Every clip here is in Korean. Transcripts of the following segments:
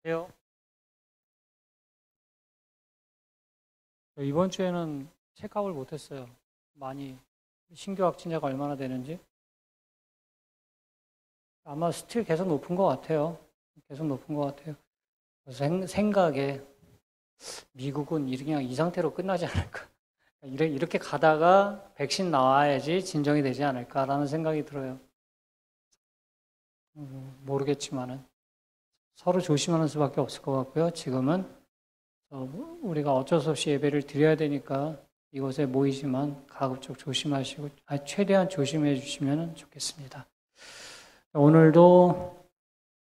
안녕하세요. 이번 주에는 체크아웃을 못했어요. 많이 신규 확진자가 얼마나 되는지 아마 스틸 계속 높은 것 같아요. 계속 높은 것 같아요. 그래서 생각에 미국은 그냥 이 상태로 끝나지 않을까. 이렇게 가다가 백신 나와야지 진정이 되지 않을까라는 생각이 들어요. 모르겠지만은 서로 조심하는 수밖에 없을 것 같고요. 지금은 우리가 어쩔 수 없이 예배를 드려야 되니까 이곳에 모이지만 가급적 조심하시고 최대한 조심해 주시면 좋겠습니다. 오늘도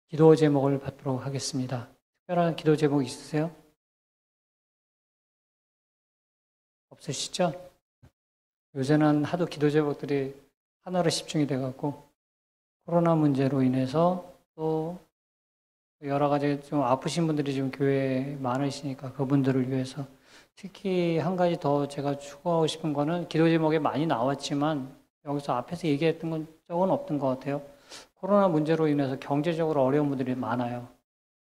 기도 제목을 받도록 하겠습니다. 특별한 기도 제목 있으세요? 없으시죠? 요새는 하도 기도 제목들이 하나로 집중이 돼갖고 코로나 문제로 인해서 또 여러 가지 좀 아프신 분들이 지금 교회에 많으시니까 그분들을 위해서 특히 한 가지 더 제가 추구하고 싶은 거는 기도 제목에 많이 나왔지만 여기서 앞에서 얘기했던 건 적은 없던 것 같아요. 코로나 문제로 인해서 경제적으로 어려운 분들이 많아요.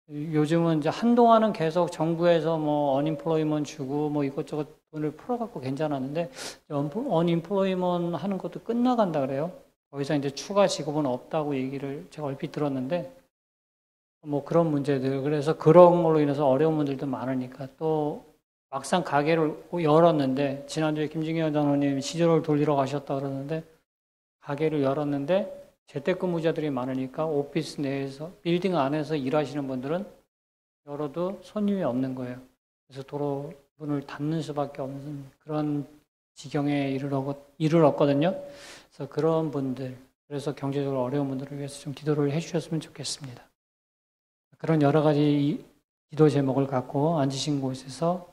요즘은 이제 한동안은 계속 정부에서 뭐 어닝플로이먼 주고 뭐 이것저것 돈을 풀어갖고 괜찮았는데 어닝플로이먼 하는 것도 끝나간다 그래요. 거기서 이제 추가 지급은 없다고 얘기를 제가 얼핏 들었는데 뭐 그런 문제들 그래서 그런 걸로 인해서 어려운 분들도 많으니까 또 막상 가게를 열었는데 지난주에 김진경 장로님 시조를 돌리러 가셨다 그러는데 가게를 열었는데 재택근무자들이 많으니까 오피스 내에서 빌딩 안에서 일하시는 분들은 열어도 손님이 없는 거예요. 그래서 도로 문을 닫는 수밖에 없는 그런 지경에 이르렀거든요. 그래서 그런 분들, 그래서 경제적으로 어려운 분들을 위해서 좀 기도를 해주셨으면 좋겠습니다. 그런 여러 가지 기도 제목을 갖고 앉으신 곳에서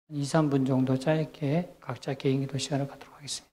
2, 3분 정도 짧게 각자 개인 기도 시간을 갖도록 하겠습니다.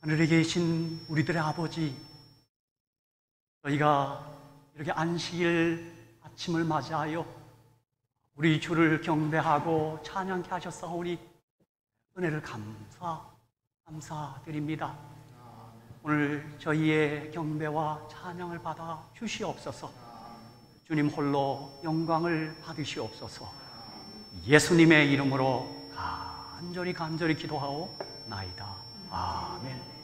하늘에 계신 우리들의 아버지, 저희가 이렇게 안식일 아침을 맞이하여 우리 주를 경배하고 찬양케 하셨사오니 은혜를 감사드립니다. 오늘 저희의 경배와 찬양을 받아 주시옵소서. 주님 홀로 영광을 받으시옵소서. 예수님의 이름으로 간절히 기도하오나이다. 아멘.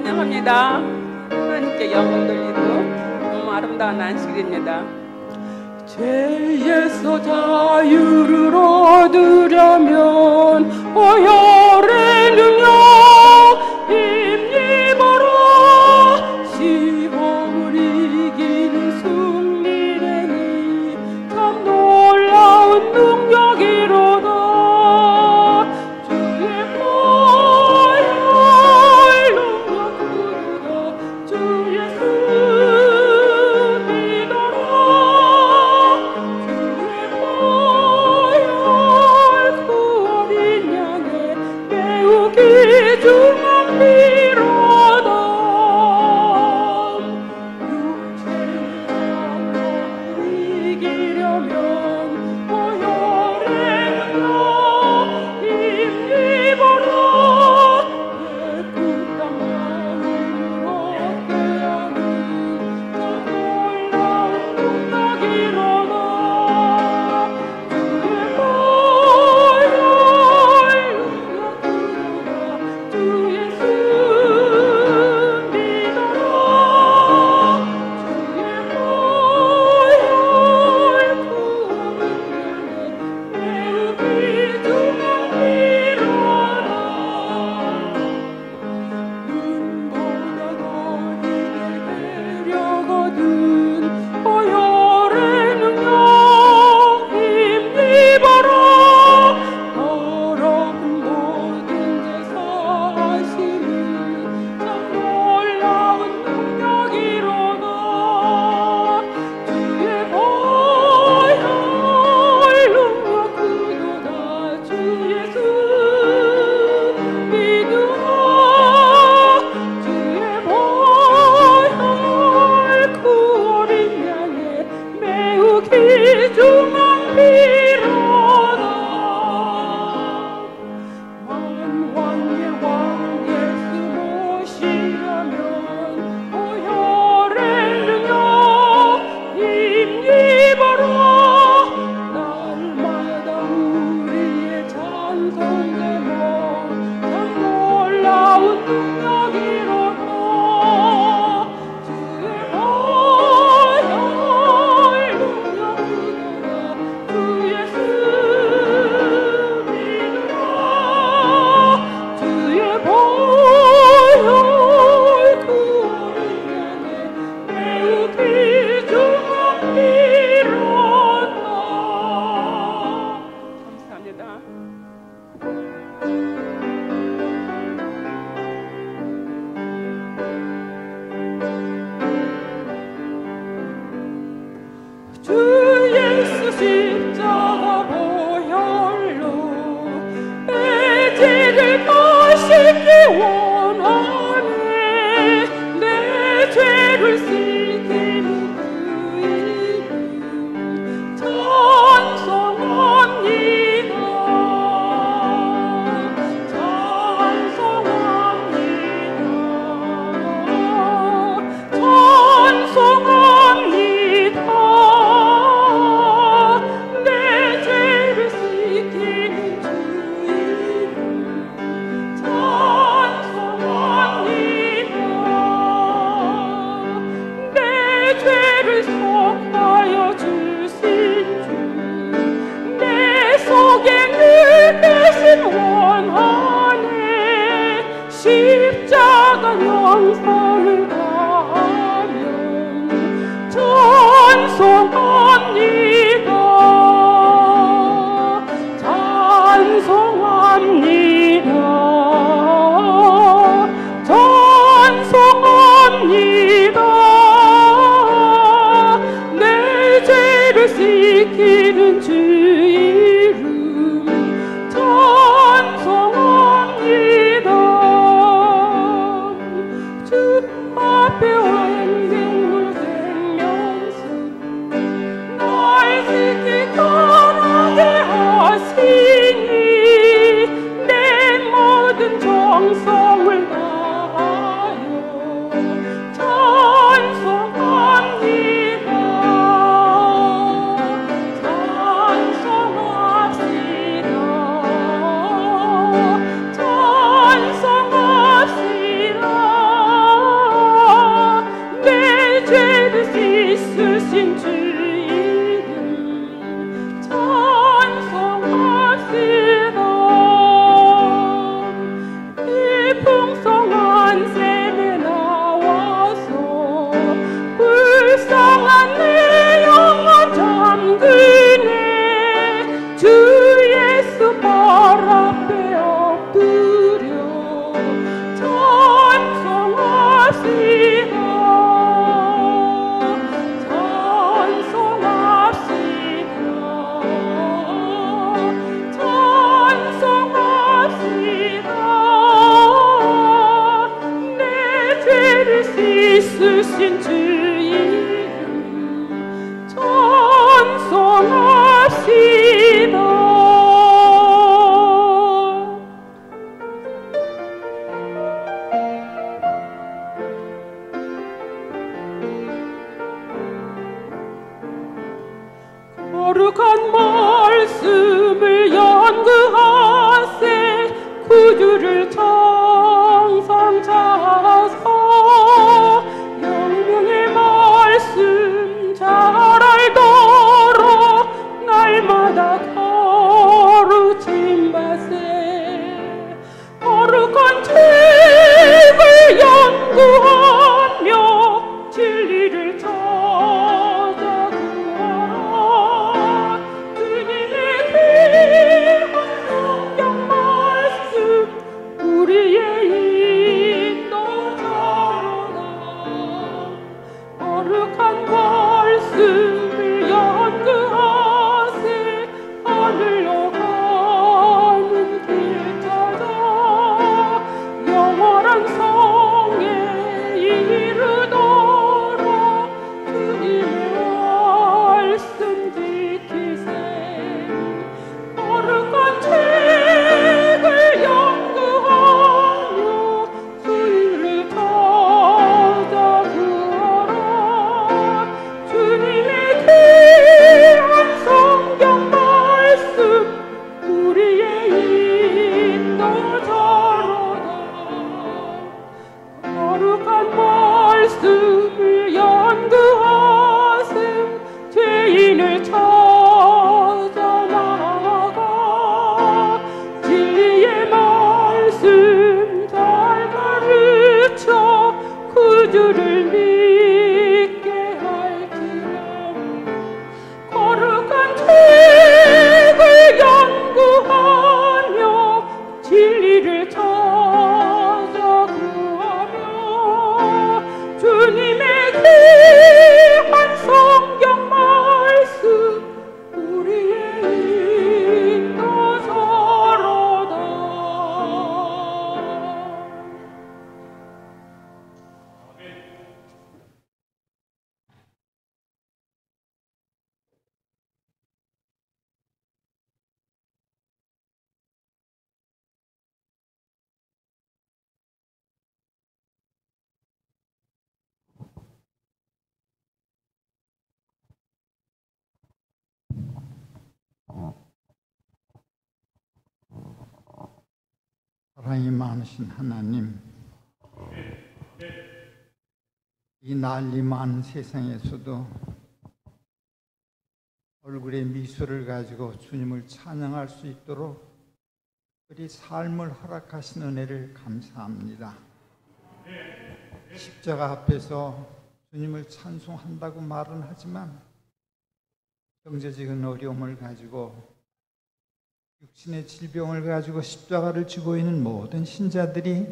찬양합니다. 하나님께 영광 돌리고 너무 아름다운 안식일입니다. 죄에서 자유를 얻으려면 오혈의 능력 힘입어라. 시험을 이기는 승리는 참 놀라운 능력이로다. 주의 거룩한 말씀을 연구하세 구주를 정상 찾아서 영명 말씀 잘 가르쳐 그들을 믿게 할지라. 거룩한 책을 연구하며 진리를 찾아 구하며 주님의 귀한 성경 말씀 우리의 인도서로다. 사랑이 많으신 하나님, 이 난리 많은 세상에서도 얼굴에 미소를 가지고 주님을 찬양할 수 있도록 우리 삶을 허락하신 은혜를 감사합니다. 십자가 앞에서 주님을 찬송한다고 말은 하지만 경제적인 어려움을 가지고 육신의 질병을 가지고 십자가를 지고 있는 모든 신자들이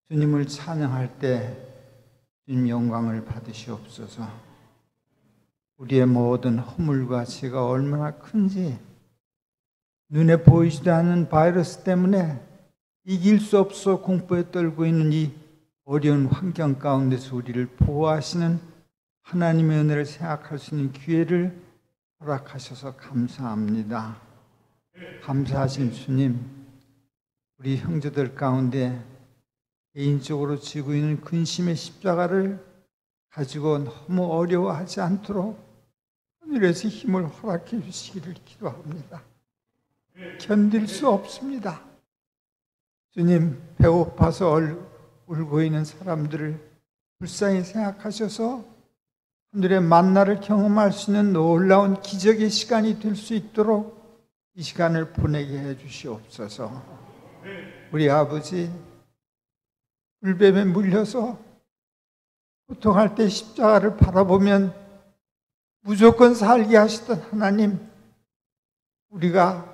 주님을 찬양할 때 주님 영광을 받으시옵소서. 우리의 모든 허물과 죄가 얼마나 큰지 눈에 보이지도 않는 바이러스 때문에 이길 수 없어 공포에 떨고 있는 이 어려운 환경 가운데서 우리를 보호하시는 하나님의 은혜를 생각할 수 있는 기회를 허락하셔서 감사합니다. 감사하신 주님, 우리 형제들 가운데 개인적으로 지고 있는 근심의 십자가를 가지고 너무 어려워하지 않도록 하늘에서 힘을 허락해 주시기를 기도합니다. 견딜 수 없습니다. 주님, 배고파서 울고 있는 사람들을 불쌍히 생각하셔서 하늘의 만나를 경험할 수 있는 놀라운 기적의 시간이 될 수 있도록 이 시간을 보내게 해 주시옵소서. 우리 아버지, 불뱀에 물려서 고통할 때 십자가를 바라보면 무조건 살게 하시던 하나님, 우리가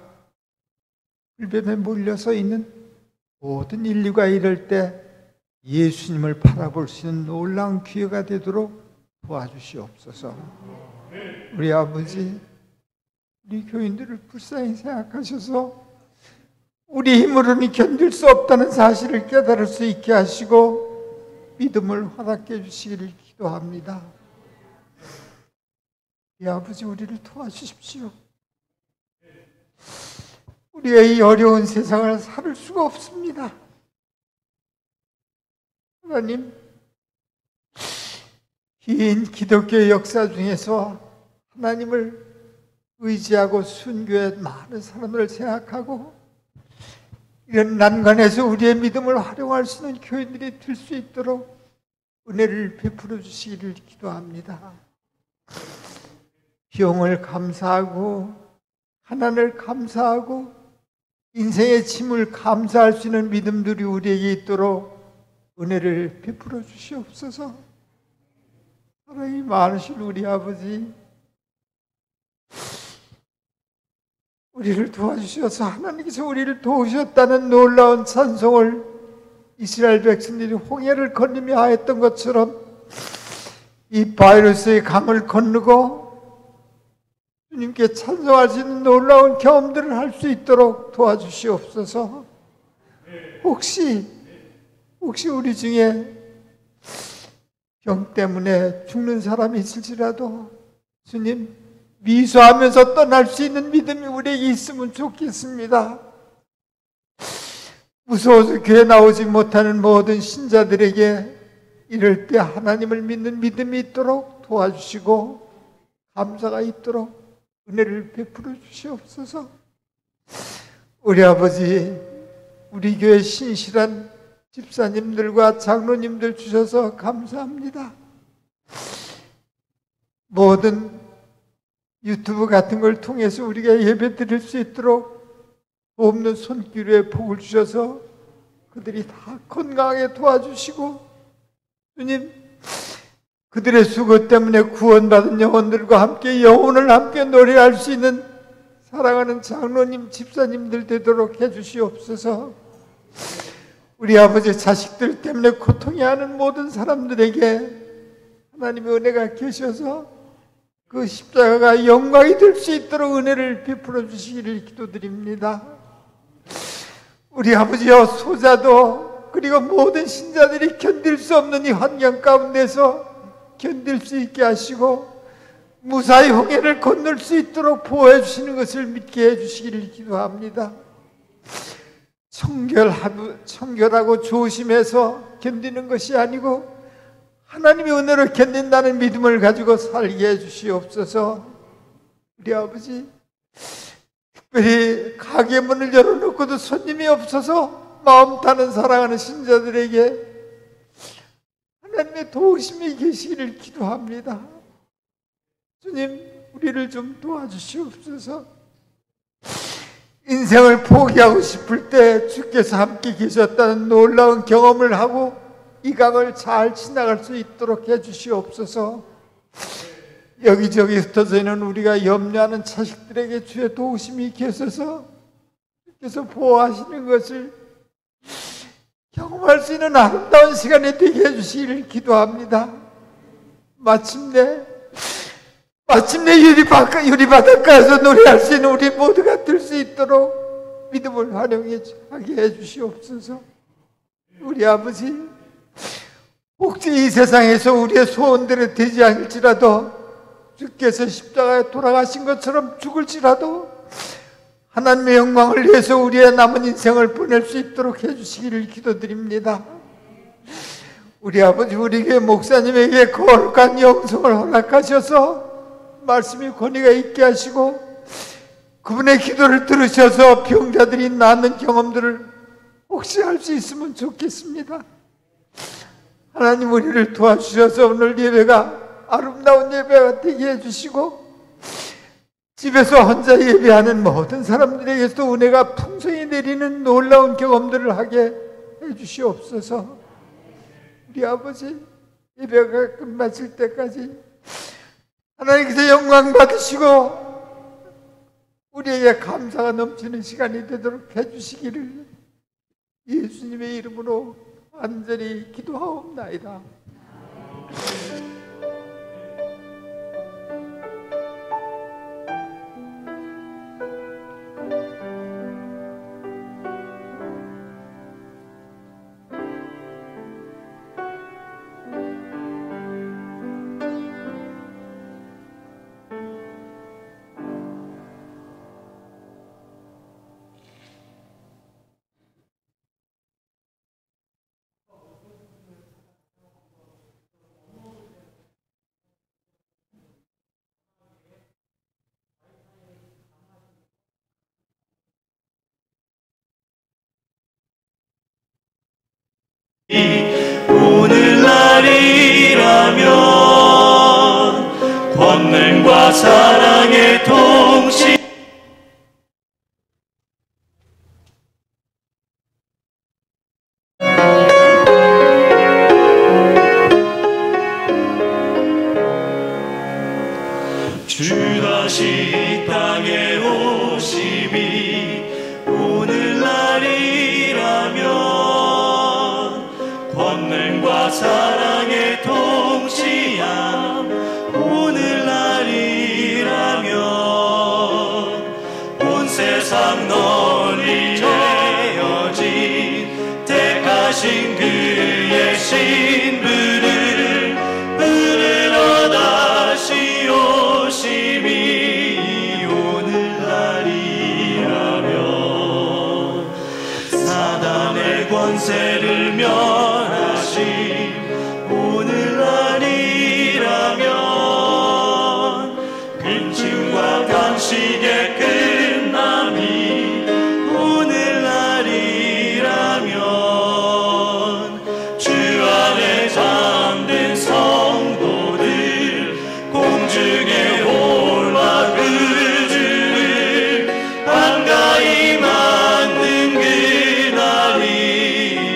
불뱀에 물려서 있는 모든 인류가 이럴 때 예수님을 바라볼 수 있는 놀라운 기회가 되도록 도와주시옵소서. 우리 아버지, 우리 교인들을 불쌍히 생각하셔서 우리 힘으로는 견딜 수 없다는 사실을 깨달을 수 있게 하시고 믿음을 허락해 주시기를 기도합니다. 이 아버지, 우리를 도와주십시오. 우리가 이 어려운 세상을 살 수가 없습니다. 하나님, 긴 기독교의 역사 중에서 하나님을 의지하고 순교해 많은 사람들을 생각하고 이런 난관에서 우리의 믿음을 활용할 수 있는 교인들이 될 수 있도록 은혜를 베풀어 주시기를 기도합니다. 병을 감사하고 가난을 감사하고 인생의 짐을 감사할 수 있는 믿음들이 우리에게 있도록 은혜를 베풀어 주시옵소서. 사랑이 많으신 우리 아버지, 우리를 도와주셔서 하나님께서 우리를 도우셨다는 놀라운 찬송을 이스라엘 백성들이 홍해를 건너며 하였던 것처럼 이 바이러스의 강을 건너고 주님께 찬송할 수 있는 놀라운 경험들을 할 수 있도록 도와주시옵소서. 혹시 우리 중에 병 때문에 죽는 사람이 있을지라도 주님, 미소하면서 떠날 수 있는 믿음이 우리에게 있으면 좋겠습니다. 무서워서 교회 나오지 못하는 모든 신자들에게 이럴 때 하나님을 믿는 믿음이 있도록 도와주시고 감사가 있도록 은혜를 베풀어 주시옵소서. 우리 아버지, 우리 교회 신실한 집사님들과 장로님들 주셔서 감사합니다. 모든 유튜브 같은 걸 통해서 우리가 예배 드릴 수 있도록 없는 손길 위에 복을 주셔서 그들이 다 건강하게 도와주시고 주님 그들의 수고 때문에 구원받은 영혼들과 함께 영혼을 함께 노래할 수 있는 사랑하는 장로님, 집사님들 되도록 해주시옵소서. 우리 아버지 자식들 때문에 고통해하는 모든 사람들에게 하나님의 은혜가 계셔서 그 십자가가 영광이 될 수 있도록 은혜를 베풀어 주시기를 기도드립니다. 우리 아버지여, 소자도 그리고 모든 신자들이 견딜 수 없는 이 환경 가운데서 견딜 수 있게 하시고 무사히 홍해를 건널 수 있도록 보호해 주시는 것을 믿게 해 주시기를 기도합니다. 청결하고 조심해서 견디는 것이 아니고 하나님의 은혜로 견딘다는 믿음을 가지고 살게 해 주시옵소서. 우리 아버지, 특별히 가게 문을 열어놓고도 손님이 없어서 마음 타는 사랑하는 신자들에게 하나님의 도우심이 계시기를 기도합니다. 주님, 우리를 좀 도와주시옵소서. 인생을 포기하고 싶을 때 주께서 함께 계셨다는 놀라운 경험을 하고 이 강을 잘 지나갈 수 있도록 해주시옵소서. 여기저기 흩어져 있는 우리가 염려하는 자식들에게 주의 도우심이 계셔서 주께서 보호하시는 것을 경험할 수 있는 아름다운 시간이 되게 해주시기를 기도합니다. 마침내 유리바닷가에서 노래할 수 있는 우리 모두가 될 수 있도록 믿음을 활용하게 해주시옵소서. 우리 아버지, 혹시 이 세상에서 우리의 소원대로 되지 않을지라도 주께서 십자가에 돌아가신 것처럼 죽을지라도 하나님의 영광을 위해서 우리의 남은 인생을 보낼 수 있도록 해주시기를 기도드립니다. 우리 아버지, 우리 교회 목사님에게 거룩한 영성을 허락하셔서 말씀이 권위가 있게 하시고 그분의 기도를 들으셔서 병자들이 낫는 경험들을 혹시 할 수 있으면 좋겠습니다. 하나님, 우리를 도와주셔서 오늘 예배가 아름다운 예배가 되게 해주시고 집에서 혼자 예배하는 모든 사람들에게도 은혜가 풍성히 내리는 놀라운 경험들을 하게 해주시옵소서. 우리 아버지, 예배가 끝마칠 때까지 하나님께서 영광 받으시고 우리에게 감사가 넘치는 시간이 되도록 해주시기를 예수님의 이름으로 간절히 기도하옵나이다. 오늘날이라면 권능과 사랑의 통치 주 다시 이 땅에 오심이 오늘날이라면 권능과 사랑의 통치함 오늘날이라면 온 세상 널리 내어진 택하신 그의 신부를 부르러 다시 오심이 오늘날이라면 사단의 권세를 멸하신 오늘날이라면 근심과 간식의 끝남이 오늘날이라면 주 안에 잠든 성도들 공중에 올라 그 주를 한가히 만든 그날이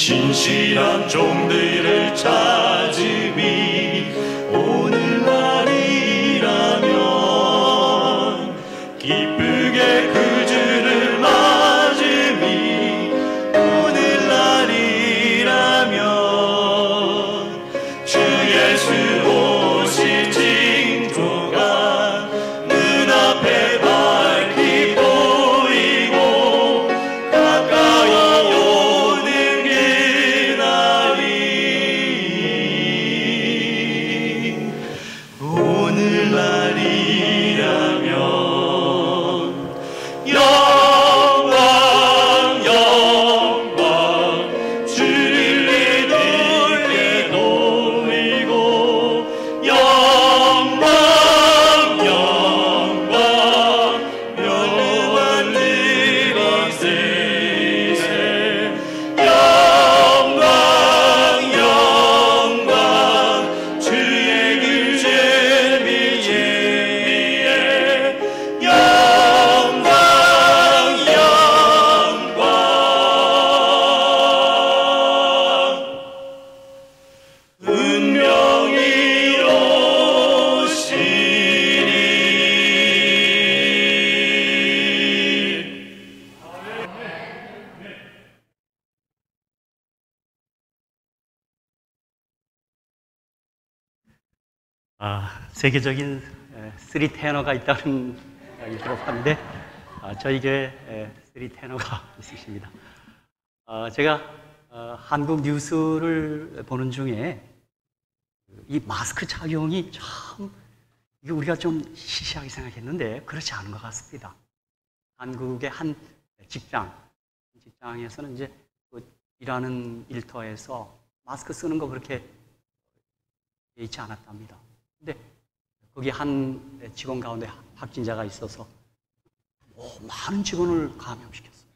신실한 종들을 찾음이 오늘날이라면 기쁘게 그 주를 맞음이 오늘날이라면 주 예수 오신 징조가 눈앞에 밝히 보이고 가까이 오는 그날이 오늘날이라면 영광 영광 주를 믿게 돌리고 영광 영광 영원한 일이세 영광 영광 주의 그 재미에 영광 영광 운명이 오시리. 세계적인 쓰리 테너가 있다는 이야기 들어봤는데 저희 교회에 쓰리 테너가 있으십니다. 제가 한국 뉴스를 보는 중에 이 마스크 착용이 참 이게 우리가 좀 시시하게 생각했는데 그렇지 않은 것 같습니다. 한국의 한 직장에서는 이제 그 일하는 일터에서 마스크 쓰는 거 그렇게 있지 않았답니다. 근데 거기 한 직원 가운데 확진자가 있어서 많은 직원을 감염시켰어요.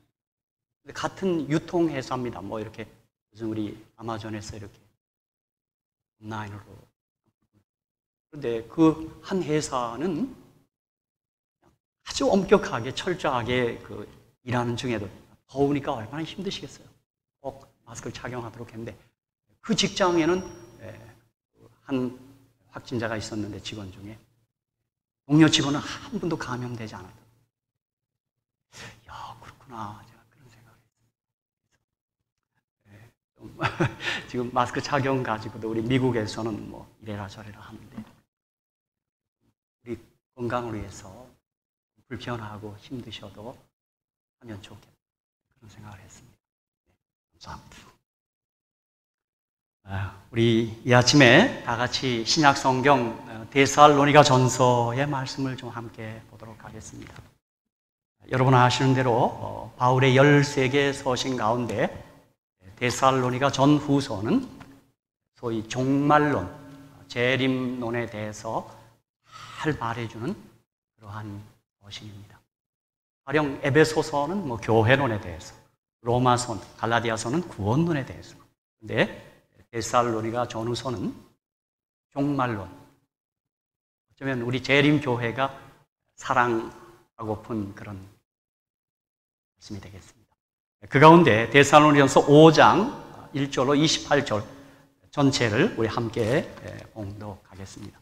근데 같은 유통회사입니다. 뭐 이렇게 요즘 우리 아마존에서 이렇게 온라인으로. 그런데 그 한 회사는 아주 엄격하게 철저하게 그 일하는 중에도 더우니까 얼마나 힘드시겠어요. 꼭 마스크를 착용하도록 했는데 그 직장에는 한 확진자가 있었는데 직원 중에 동료 직원은 한 분도 감염되지 않았다. 야, 그렇구나. 제가 그런 생각을 했어요. 지금 마스크 착용 가지고도 우리 미국에서는 뭐 이래라 저래라 하는데 우리 건강을 위해서 불편하고 힘드셔도 하면 좋겠다. 그런 생각을 했습니다. 감사합니다. 우리 이 아침에 다 같이 신약 성경 데살로니가 전서의 말씀을 좀 함께 보도록 하겠습니다. 여러분 아시는 대로 바울의 13개 서신 가운데 데살로니가 전후서는 소위 종말론, 재림론에 대해서 잘 말해주는 그러한 서신입니다. 가령 에베소서는 뭐 교회론에 대해서, 로마서, 갈라디아서는 구원론에 대해서. 근데 데살로니가 전후서는 종말론. 어쩌면 우리 재림교회가 사랑하고픈 그런 말씀이 되겠습니다. 그 가운데 데살로니가서 5장 1절로 28절 전체를 우리 함께 봉독하겠습니다.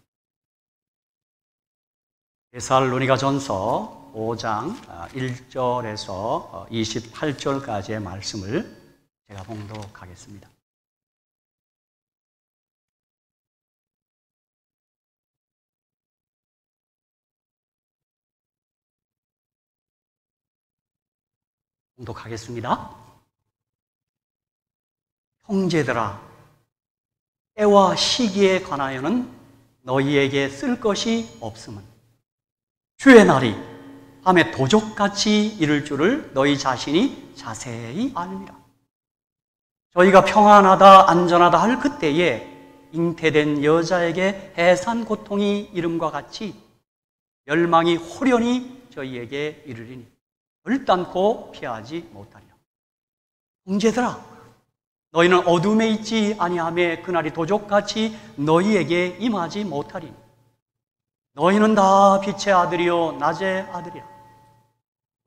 데살로니가 전서 5장 1절에서 28절까지의 말씀을 제가 봉독하겠습니다. 봉독하겠습니다. 형제들아, 때와 시기에 관하여는 너희에게 쓸 것이 없음은 주의 날이 밤에 도적같이 이를 줄을 너희 자신이 자세히 알미라. 저희가 평안하다 안전하다 할 그때에 잉태된 여자에게 해산 고통이 이름과 같이 멸망이 호련히 저희에게 이르리니 결단코 피하지 못하리라. 형제들아, 너희는 어둠에 있지 아니하매 그날이 도적같이 너희에게 임하지 못하리니 너희는 다 빛의 아들이요 낮의 아들이라.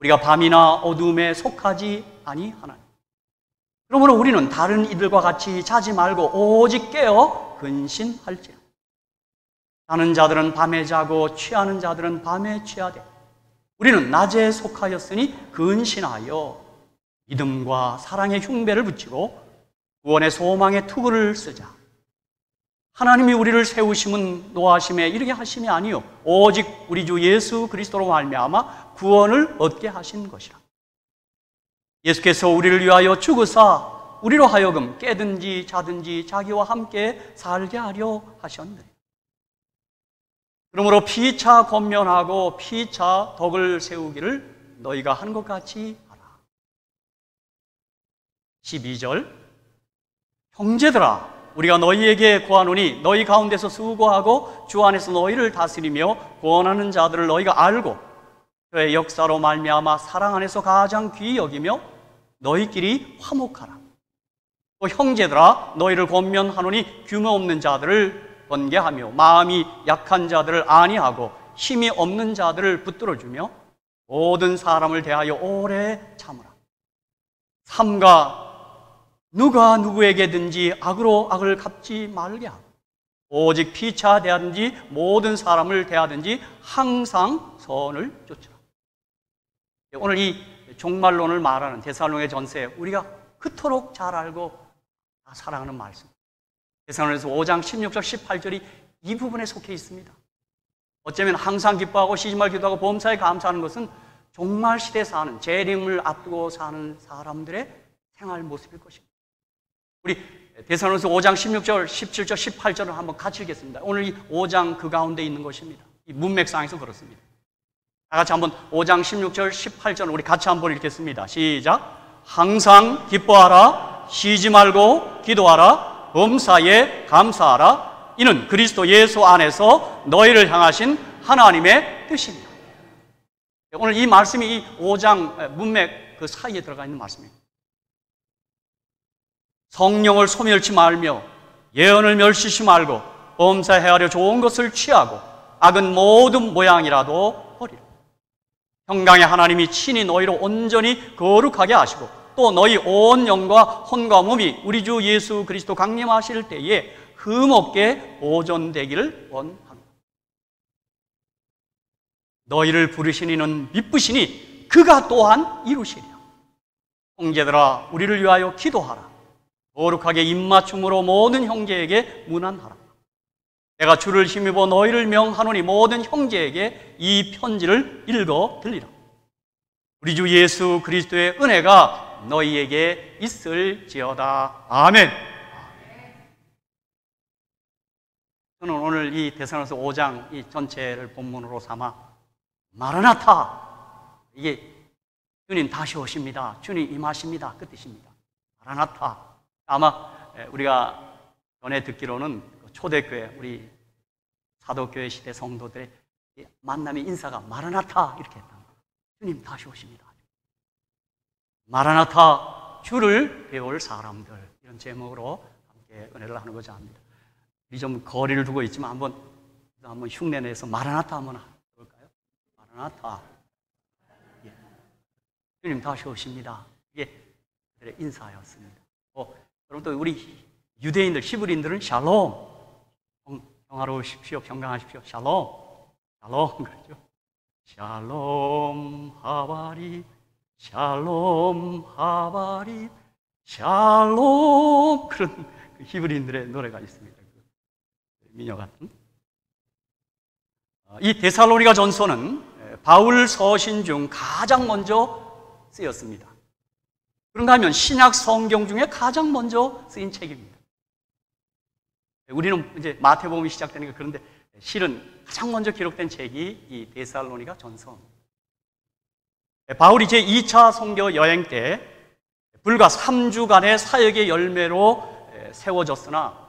우리가 밤이나 어둠에 속하지 아니하나니 그러므로 우리는 다른 이들과 같이 자지 말고 오직 깨어 근신할지라. 자는 자들은 밤에 자고 취하는 자들은 밤에 취하되 우리는 낮에 속하였으니 근신하여 믿음과 사랑의 흉배를 붙이고 구원의 소망의 투구를 쓰자. 하나님이 우리를 세우심은 노하심에 이르게 하심이 아니요 오직 우리 주 예수 그리스도로 말미암아 구원을 얻게 하신 것이라. 예수께서 우리를 위하여 죽으사 우리로 하여금 깨든지 자든지 자기와 함께 살게 하려 하셨네. 그러므로 피차 권면하고 피차 덕을 세우기를 너희가 한 것 같이 하라. 12절 형제들아 우리가 너희에게 구하노니 너희 가운데서 수고하고 주 안에서 너희를 다스리며 구원하는 자들을 너희가 알고 그의 역사로 말미암아 사랑 안에서 가장 귀히 여기며 너희끼리 화목하라. 또 형제들아 너희를 권면하노니 규모 없는 자들을 번개하며 마음이 약한 자들을 안위하고 힘이 없는 자들을 붙들어주며 모든 사람을 대하여 오래 참으라. 삼가 누가 누구에게든지 악으로 악을 갚지 말게 하고 오직 피차 대하든지 모든 사람을 대하든지 항상 선을 쫓으라. 오늘 이 종말론을 말하는 데살로니가 전서에 우리가 그토록 잘 알고 사랑하는 말씀, 데살로니가서 5장 16절 18절이 이 부분에 속해 있습니다. 어쩌면 항상 기뻐하고 쉬지 말고 기도하고 범사에 감사하는 것은 종말 시대에 사는 재림을 앞두고 사는 사람들의 생활 모습일 것입니다. 우리 데살로니가서 5장 16절, 17절, 18절을 한번 같이 읽겠습니다. 오늘 이 5장 그 가운데 있는 것입니다. 이 문맥상에서 그렇습니다. 다 같이 한번 5장 16절, 18절 우리 같이 한번 읽겠습니다. 시작. 항상 기뻐하라, 쉬지 말고 기도하라, 범사에 감사하라. 이는 그리스도 예수 안에서 너희를 향하신 하나님의 뜻입니다. 오늘 이 말씀이 이 5장 문맥 그 사이에 들어가 있는 말씀입니다. 성령을 소멸치 말며 예언을 멸시치 말고 범사해하려 좋은 것을 취하고 악은 모든 모양이라도 버리라. 평강의 하나님이 친히 너희로 온전히 거룩하게 하시고 또 너희 온 영과 혼과 몸이 우리 주 예수 그리스도 강림하실 때에 흠없게 보존되기를 원합니다. 너희를 부르신 이는 미쁘시니 그가 또한 이루시리라. 형제들아 우리를 위하여 기도하라. 거룩하게 입맞춤으로 모든 형제에게 문안하라. 내가 주를 힘입어 너희를 명하노니 모든 형제에게 이 편지를 읽어 들리라. 우리 주 예수 그리스도의 은혜가 너희에게 있을지어다. 아멘. 저는 오늘 이 데살로니가서 5장 이 전체를 본문으로 삼아 마라나타, 이게 주님 다시 오십니다, 주님 임하십니다 그 뜻입니다. 마라나타. 아마 우리가 전에 듣기로는 초대교회, 우리 사도교회 시대 성도들의 만남의 인사가 마라나타 이렇게 했다. 주님 다시 오십니다. 마라나타, 주를 배울 사람들, 이런 제목으로 함께 은혜를 나누고자 합니다. 우리 좀 거리를 두고 있지만 한번 흉내내서 마라나타 한번 해볼까요? 마라나타. 예. 주님 다시 오십니다. 이게 그들의 인사였습니다. 그럼 또 우리 유대인들, 히브리인들은 샬롬, 평화로우십시오, 평강하십시오, 샬롬, 샬롬 그러죠. 샬롬 하바리, 샬롬 하바리, 샬롬, 그런 히브리인들의 노래가 있습니다. 미녀 같은. 이 데살로니가 전서는 바울 서신 중 가장 먼저 쓰였습니다. 그런가 하면 신약 성경 중에 가장 먼저 쓰인 책입니다. 우리는 이제 마태복음이 시작되니까 그런데 실은 가장 먼저 기록된 책이 이 데살로니가 전서입니다. 바울이 제2차 선교 여행 때 불과 3주간의 사역의 열매로 세워졌으나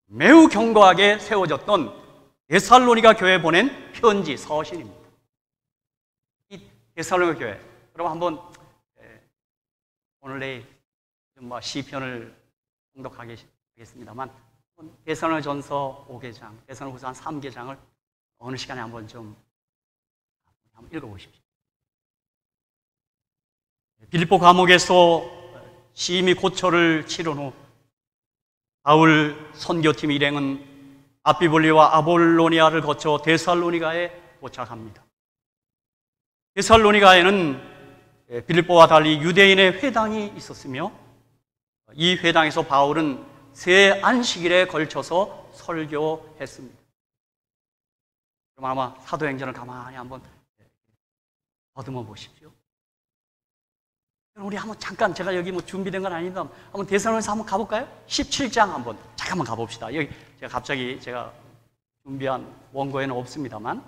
매우 견고하게 세워졌던 데살로니가 교회에 보낸 편지, 서신입니다. 이 데살로니가 교회, 여러분 한번 오늘 내일 시편을 봉독하겠습니다만 데살로니가 전서 5개장, 데살로니가 후서 한 3개장을 어느 시간에 한번 읽어보십시오. 빌립보 감옥에서 심히 고초를 치른 후 바울 선교팀 일행은 아비볼리와 아볼로니아를 거쳐 데살로니가에 도착합니다. 데살로니가에는 빌립보와 달리 유대인의 회당이 있었으며 이 회당에서 바울은 세 안식일에 걸쳐서 설교했습니다. 그럼 아마 사도행전을 가만히 한번 더듬어 보십시오. 우리 한번 잠깐, 제가 여기 뭐 준비된 건 아닌데 한번 데살로니가서 한번 가볼까요? 17장 한번 잠깐만 가봅시다. 여기 제가 갑자기 준비한 원고에는 없습니다만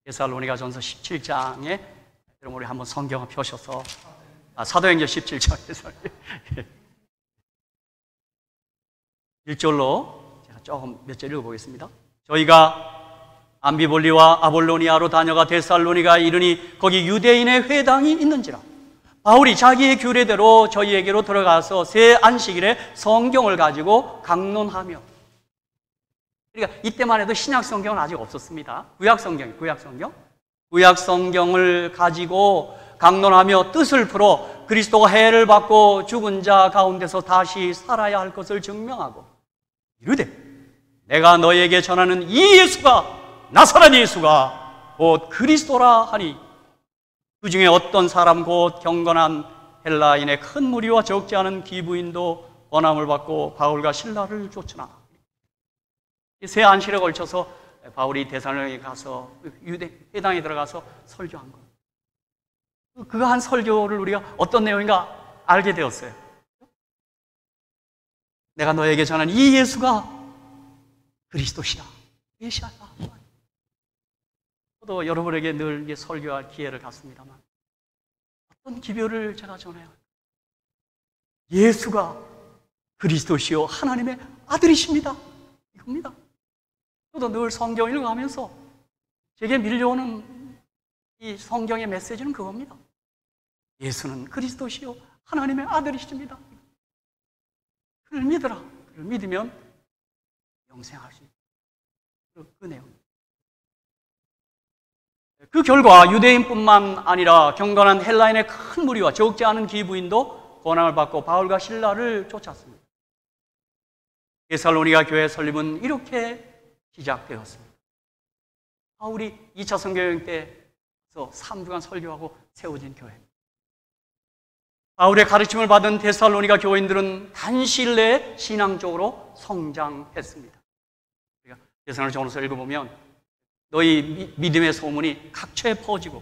데살로니가 전서 17장에 그럼 우리 한번 성경을 펴셔서 사도행전 17장에서 1절로 제가 조금 몇 절 읽어보겠습니다. 저희가 암비볼리와 아볼로니아로 다녀가 데살로니가에 이르니 거기 유대인의 회당이 있는지라 바울이 자기의 규례대로 저희에게로 들어가서 새 안식일에 성경을 가지고 강론하며, 그러니까 이때만 해도 신약 성경은 아직 없었습니다. 구약 성경을 가지고 강론하며 뜻을 풀어 그리스도가 해를 받고 죽은 자 가운데서 다시 살아야 할 것을 증명하고 이르되 내가 너희에게 전하는 이 예수가 나사렛 예수가 곧 그리스도라 하니 그 중에 어떤 사람 곧 경건한 헬라인의 큰 무리와 적지 않은 기부인도 권함을 받고 바울과 실라를 쫓으나. 세 안식일에 걸쳐서 바울이 데살로니가에 가서 유대 회당에 들어가서 설교한 것. 그 한 설교를 우리가 어떤 내용인가 알게 되었어요. 내가 너에게 전한 이 예수가 그리스도시다. 메시아다. 저도 여러분에게 늘 설교할 기회를 갖습니다만 어떤 기별을 제가 전해요. 예수가 그리스도시요 하나님의 아들이십니다. 이겁니다. 저도 늘 성경 읽어가면서 제게 밀려오는 이 성경의 메시지는 그겁니다. 예수는 그리스도시요 하나님의 아들이십니다. 그를 믿으라. 그를 믿으면 영생할 수 있다. 그 내용입니다. 그 결과 유대인뿐만 아니라 경건한 헬라인의 큰 무리와 적지 않은 기부인도 권함을 받고 바울과 실라를 쫓았습니다. 데살로니가 교회 설립은 이렇게 시작되었습니다. 바울이 2차 선교여행 때서 3주간 설교하고 세워진 교회입니다. 바울의 가르침을 받은 데살로니가 교인들은 단시일 내에 신앙적으로 성장했습니다. 우리가 데살로니가서 읽어보면 너희 믿음의 소문이 각처에 퍼지고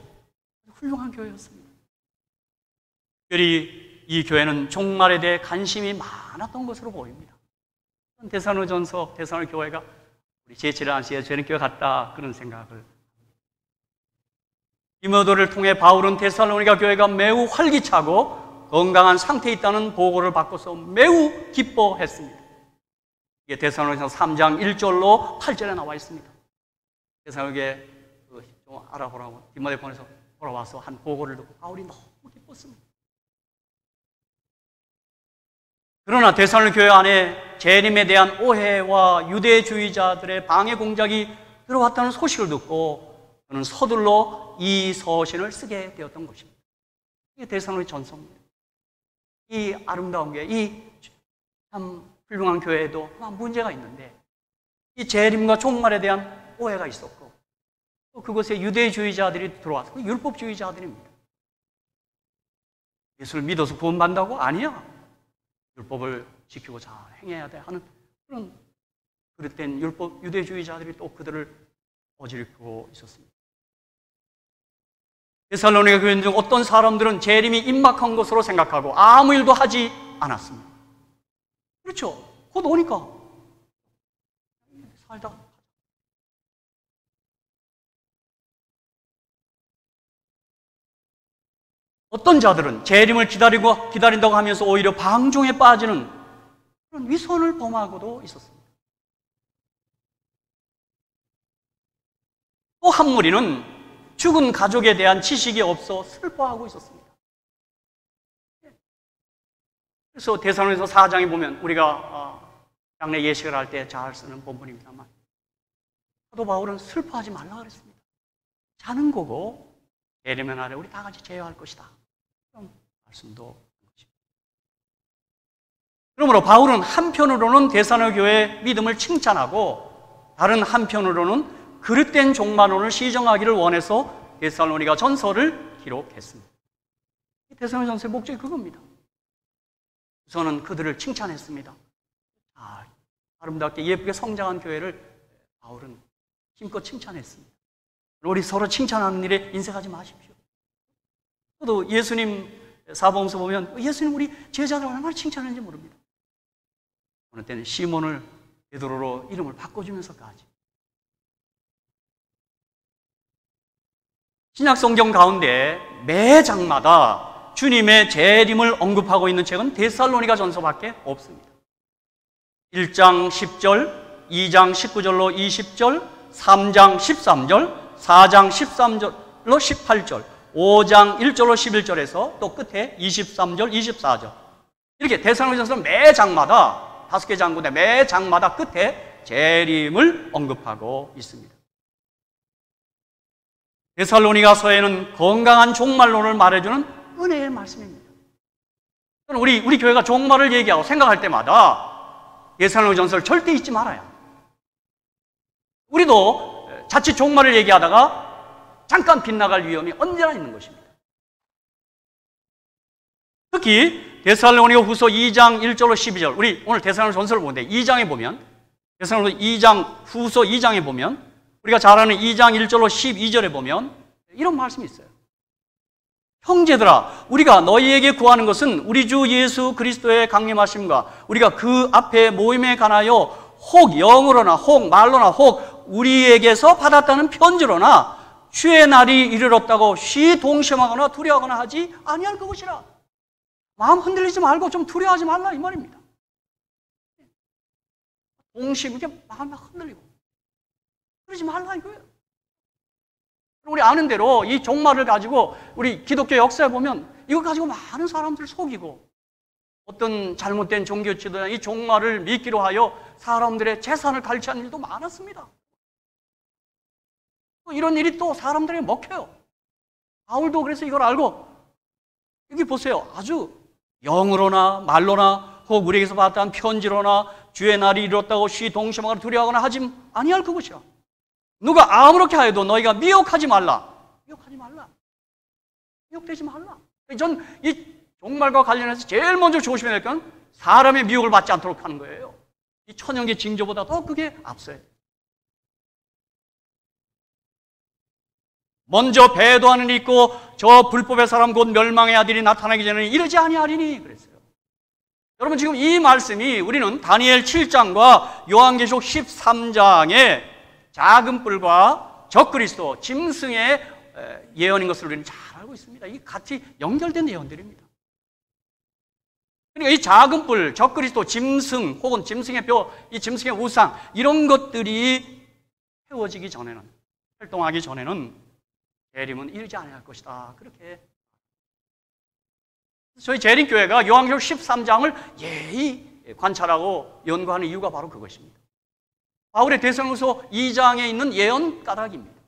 훌륭한 교회였습니다. 특별히 이 교회는 종말에 대해 관심이 많았던 것으로 보입니다. 데살로니가전서 데살로니가 교회가 우리 제7의 안식일에 저는 교회 같다 그런 생각을. 디모데를 통해 바울은 데살로니가 교회가 매우 활기차고 건강한 상태에 있다는 보고를 받고서 매우 기뻐했습니다. 이게 데살로니가서 3장 1절로 8절에 나와 있습니다. 데살로니가에 좀 알아보라고 디모데 보내서 돌아와서 한 보고를 듣고 바울이 너무 기뻤습니다. 그러나 데살로니가 교회 안에 재림에 대한 오해와 유대주의자들의 방해 공작이 들어왔다는 소식을 듣고 그는 서둘러 이 서신을 쓰게 되었던 것입니다. 이게 데살로니가 전서입니다. 이 아름다운 교회, 이 참 훌륭한 교회에도 문제가 있는데 이 재림과 종말에 대한 오해가 있었고 또 그곳에 유대주의자들이 들어와서 율법주의자들입니다. 예수를 믿어서 구원받는다고? 아니야. 율법을 지키고 잘 행해야 돼 하는 그런 그릇된 유대주의자들이 또 그들을 어지르고 있었습니다. 데살로니가 교인 중 어떤 사람들은 재림이 임박한 것으로 생각하고 아무 일도 하지 않았습니다. 그렇죠. 곧 오니까 살다. 어떤 자들은 재림을 기다린다고 하면서 오히려 방종에 빠지는 그런 위선을 범하고도 있었습니다. 또 한 무리는 죽은 가족에 대한 지식이 없어 슬퍼하고 있었습니다. 그래서 데살로니가서 4장에 보면 우리가 장래 예식을 할 때 잘 쓰는 본문입니다만 사도 바울은 슬퍼하지 말라 그랬습니다. 자는 거고 재림의 날에 우리 다 같이 제어할 것이다. 그런 말씀도 그러므로 바울은 한편으로는 데살로니가 교회의 믿음을 칭찬하고 다른 한편으로는 그릇된 종말론을 시정하기를 원해서 데살로니가 전서를 기록했습니다. 데살로니가 전서의 목적이 그겁니다. 우선은 그들을 칭찬했습니다. 아름답게 예쁘게 성장한 교회를 바울은 힘껏 칭찬했습니다. 우리 서로 칭찬하는 일에 인색하지 마십시오. 저도 예수님 사복음서 보면 예수님 우리 제자들 얼마나 칭찬하는지 모릅니다. 어느 때는 시몬을 베드로로 이름을 바꿔주면서까지. 신약 성경 가운데 매 장마다 주님의 재림을 언급하고 있는 책은 데살로니가 전서밖에 없습니다. 1장 10절, 2장 19절로 20절, 3장 13절, 4장 13절로 18절, 5장 1절로 11절에서 또 끝에 23절, 24절. 이렇게 데살로니가전서는 매 장마다 5개 장군데 매 장마다 끝에 재림을 언급하고 있습니다. 데살로니가서에는 건강한 종말론을 말해주는 은혜의 말씀입니다. 우리 교회가 종말을 얘기하고 생각할 때마다 데살로니가전서를 절대 잊지 말아요. 우리도 자칫 종말을 얘기하다가 잠깐 빗나갈 위험이 언제나 있는 것입니다. 특히 데살로니가 후서 2장 1절로 12절, 우리 오늘 데살로니가 전서를 보는데 2장에 보면 데살로니가 2장 후서 2장에 보면 우리가 잘 아는 2장 1절로 12절에 보면 이런 말씀이 있어요. 형제들아, 우리가 너희에게 구하는 것은 우리 주 예수 그리스도의 강림하심과 우리가 그 앞에 모임에 관하여 혹 영으로나 혹 말로나 혹 우리에게서 받았다는 편지로나 주의 날이 이르렀다고 쉬 동심하거나 두려워하거나 하지 아니할 그것이라. 마음 흔들리지 말고 좀 두려워하지 말라 이 말입니다. 동심, 이렇게 마음이 흔들리고 그러지 말라 이거예요. 우리 아는 대로 이 종말을 가지고 우리 기독교 역사에 보면 이거 가지고 많은 사람들을 속이고 어떤 잘못된 종교 지도자 이 종말을 믿기로 하여 사람들의 재산을 갈취하는 일도 많았습니다. 이런 일이 또 사람들에게 먹혀요. 바울도 그래서 이걸 알고 여기 보세요. 아주 영으로나 말로나 혹 우리에게서 받았다는 편지로나 주의 날이 이뤘다고 쉬 동심하거나 두려워하거나 하지 아니할 그것이라. 누가 아무렇게 하여도 너희가 미혹하지 말라. 미혹하지 말라. 미혹되지 말라. 전 이 종말과 관련해서 제일 먼저 조심해야 될 건 사람의 미혹을 받지 않도록 하는 거예요. 이 천연계 징조보다 더 그게 앞서요. 먼저 배도하는 일이 있고 저 불법의 사람 곧 멸망의 아들이 나타나기 전에 이르지 아니하리니 그랬어요. 여러분 지금 이 말씀이 우리는 다니엘 7장과 요한계시록 13장의 작은 뿔과 적그리스도 짐승의 예언인 것을 우리는 잘 알고 있습니다. 이게 같이 연결된 예언들입니다. 그러니까 이 작은 뿔, 적그리스도, 짐승 혹은 짐승의 뼈, 이 짐승의 우상 이런 것들이 세워지기 전에는 활동하기 전에는 재림은 이르지 아니할 것이다. 그렇게 저희 재림교회가 요한계시록 13장을 예의 관찰하고 연구하는 이유가 바로 그것입니다. 바울의 데살로니가서 2장에 있는 예언 까닭입니다.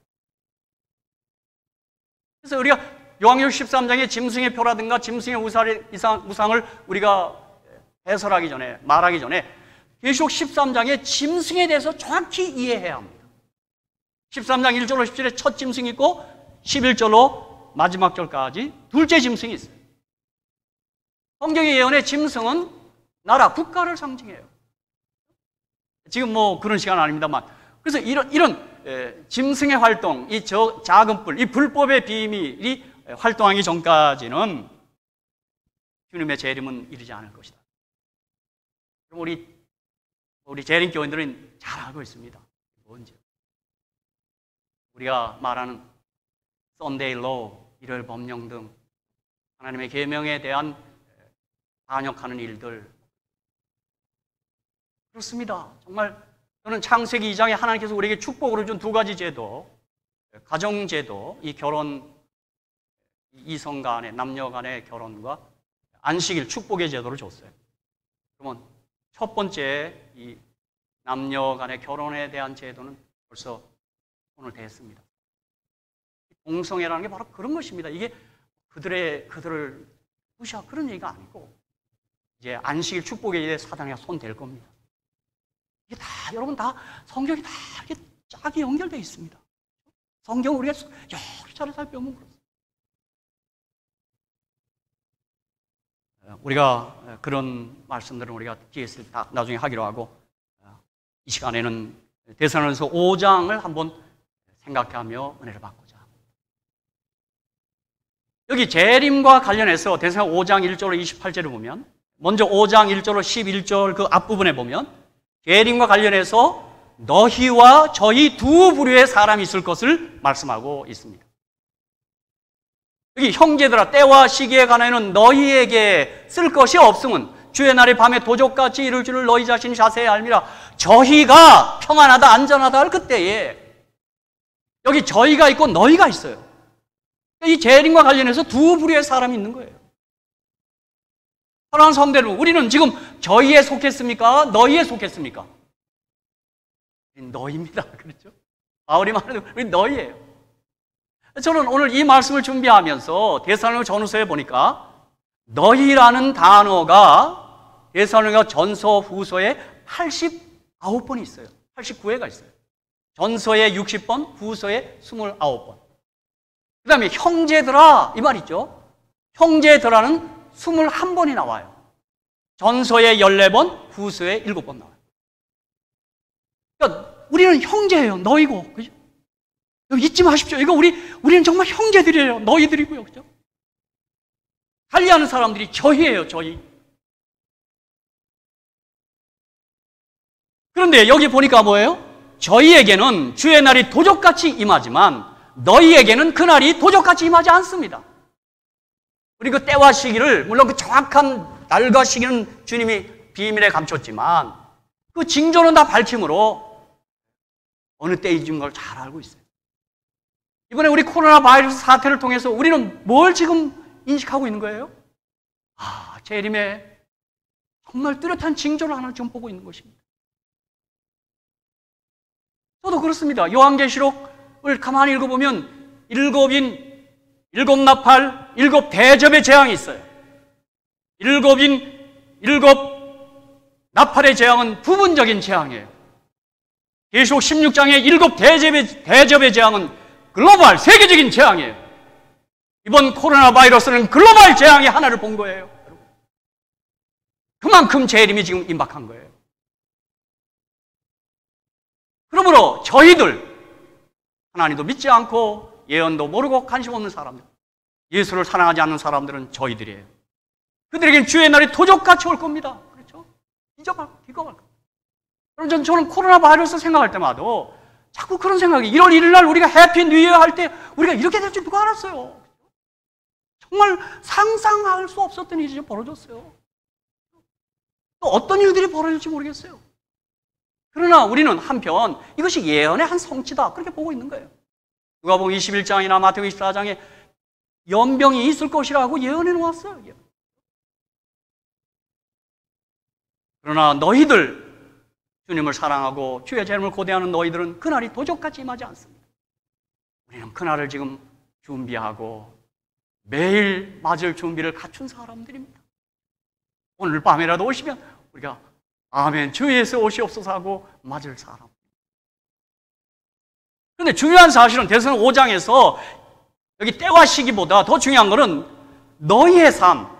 그래서 우리가 요한계시록 13장의 짐승의 표라든가 짐승의 우상을 우리가 해설하기 전에 말하기 전에 계시록 13장의 짐승에 대해서 정확히 이해해야 합니다. 13장 1절로 17절에 첫 짐승이 있고 11절로 마지막 절까지 둘째 짐승이 있어요. 성경의 예언의 짐승은 나라, 국가를 상징해요. 지금 뭐 그런 시간 아닙니다만 그래서 이런 짐승의 활동, 이 작은 뿔, 이 불법의 비밀이 활동하기 전까지는 주님의 재림은 이르지 않을 것이다. 그럼 우리 재림 교인들은 잘 알고 있습니다. 뭔지 우리가 말하는 썬데이 로우, 일요일 법령 등 하나님의 계명에 대한 반역하는 일들 그렇습니다. 정말 저는 창세기 2장에 하나님께서 우리에게 축복으로 준 두 가지 제도, 가정제도, 이 결혼, 이성 간의, 남녀 간의 결혼과 안식일, 축복의 제도를 줬어요. 그러면 첫 번째 이 남녀 간의 결혼에 대한 제도는 벌써 손을 댔습니다. 동성애라는 게 바로 그런 것입니다. 이게 그들을 무시하고 그런 얘기가 아니고 이제 안식일 축복에 이제 사단이 손 댈 겁니다. 이게 다 여러분 다 성경이 다 이렇게 짝이 연결되어 있습니다. 성경 우리가 여러 차례 살펴보면 그렇습니다. 우리가 그런 말씀들은 우리가 뒤에서 다 나중에 하기로 하고, 이 시간에는 데살로니가서 5장을 한번 생각하며 은혜를 받고자 합니다. 여기 재림과 관련해서 데살로니가 5장 1절로 28절을 보면, 먼저 5장 1절로 11절 그 앞부분에 보면 재림과 관련해서 너희와 저희 두 부류의 사람이 있을 것을 말씀하고 있습니다. 여기 형제들아, 때와 시기에 관하여는 너희에게 쓸 것이 없음은 주의 날이 밤에 도적같이 이룰 줄을 너희 자신이 자세히 알미라. 저희가 평안하다 안전하다 할 그때에, 여기 저희가 있고 너희가 있어요. 이 재림과 관련해서 두 부류의 사람이 있는 거예요. 사랑하는 성도 여러분, 우리는 지금 저희에 속했습니까? 너희에 속했습니까? 너희입니다. 그렇죠? 바울이 말하는 우리 너희예요. 저는 오늘 이 말씀을 준비하면서 데살로니가 전후서에 보니까 너희라는 단어가 데살로니가 전서 후서에 89번이 있어요. 89회가 있어요. 전서에 60번, 후서에 29번. 그 다음에 형제들아 이 말 있죠. 형제들아는 21번이 나와요. 전서에 14번, 후서에 7번 나와요. 그러니까 우리는 형제예요. 너희고. 그죠? 여기 잊지 마십시오. 이거 우리는 정말 형제들이에요. 너희들이고요. 그죠? 관리하는 사람들이 저희예요. 저희. 그런데 여기 보니까 뭐예요? 저희에게는 주의 날이 도적같이 임하지만 너희에게는 그 날이 도적같이 임하지 않습니다. 우리 그 때와 시기를, 물론 그 정확한 날과 시기는 주님이 비밀에 감췄지만 그 징조는 다 밝힘으로 어느 때이진 걸 잘 알고 있어요. 이번에 우리 코로나 바이러스 사태를 통해서 우리는 뭘 지금 인식하고 있는 거예요? 재림의 정말 뚜렷한 징조를 하나 지금 보고 있는 것입니다. 저도 그렇습니다. 요한계시록을 가만히 읽어보면 일곱 나팔, 7 대접의 재앙이 있어요. 일곱 나팔의 재앙은 부분적인 재앙이에요. 계시록 16장의 7 대접의 재앙은 글로벌, 세계적인 재앙이에요. 이번 코로나 바이러스는 글로벌 재앙의 하나를 본 거예요. 그만큼 재림이 지금 임박한 거예요. 그러므로 저희들, 하나님도 믿지 않고 예언도 모르고 관심 없는 사람들, 예수를 사랑하지 않는 사람들은 저희들이에요. 그들에겐 주의 날이 도적같이 올 겁니다. 그렇죠? 기겁할 겁니다. 여러분, 저는 코로나 바이러스 생각할 때마다 자꾸 그런 생각이, 1월 1일 날 우리가 해피 뉴 이어 할 때 우리가 이렇게 될 줄 누가 알았어요? 정말 상상할 수 없었던 일이 벌어졌어요. 또 어떤 일들이 벌어질지 모르겠어요. 그러나 우리는 한편 이것이 예언의 한 성취다, 그렇게 보고 있는 거예요. 누가복음 21장이나 마태복음 24장에 연병이 있을 것이라고 예언해 놓았어요. 그러나 너희들, 주님을 사랑하고 주의 재림을 고대하는 너희들은 그날이 도적같이 임하지 않습니다. 우리는 그날을 지금 준비하고 매일 맞을 준비를 갖춘 사람들입니다. 오늘 밤에라도 오시면 우리가 아멘, 주 예수 오시옵소서 하고 맞을 사람. 그런데 중요한 사실은 데살로니가 5장에서 여기 때와 시기보다 더 중요한 것은 너희의 삶,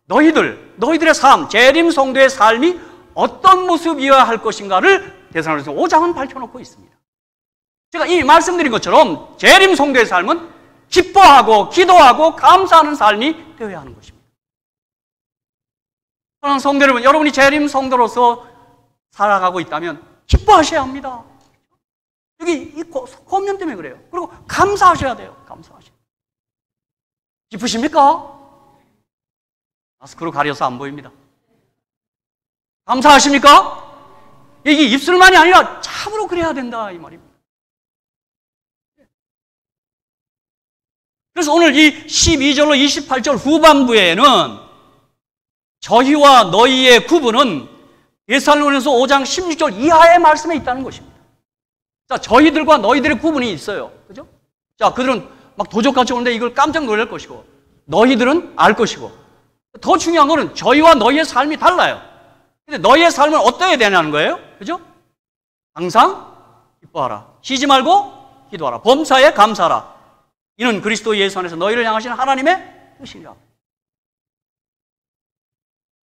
너희들의 삶, 재림 성도의 삶이 어떤 모습이어야 할 것인가를 데살로니가서 5장은 밝혀놓고 있습니다. 제가 이미 말씀드린 것처럼 재림 성도의 삶은 기뻐하고 기도하고 감사하는 삶이 되어야 하는 것입니다. 사랑하는 성도 여러분, 여러분이 재림 성도로서 살아가고 있다면 기뻐하셔야 합니다. 여기 이 권면 때문에 그래요. 그리고 감사하셔야 돼요. 감사하셔야 돼요. 기쁘십니까? 마스크로 가려서 안 보입니다. 감사하십니까? 이게 입술만이 아니라 참으로 그래야 된다, 이 말입니다. 그래서 오늘 이 12절로 28절 후반부에는 저희와 너희의 구분은 데살로니가서 5장 16절 이하의 말씀에 있다는 것입니다. 자, 저희들과 너희들의 구분이 있어요. 그죠? 자, 그들은 막 도적같이 오는데 이걸 깜짝 놀랄 것이고, 너희들은 알 것이고, 더 중요한 거는 저희와 너희의 삶이 달라요. 근데 너희의 삶은 어떠해야 되냐는 거예요. 그죠? 항상 기뻐하라. 쉬지 말고 기도하라. 범사에 감사하라. 이는 그리스도 예수 안에서 너희를 향하시는 하나님의 뜻이니라.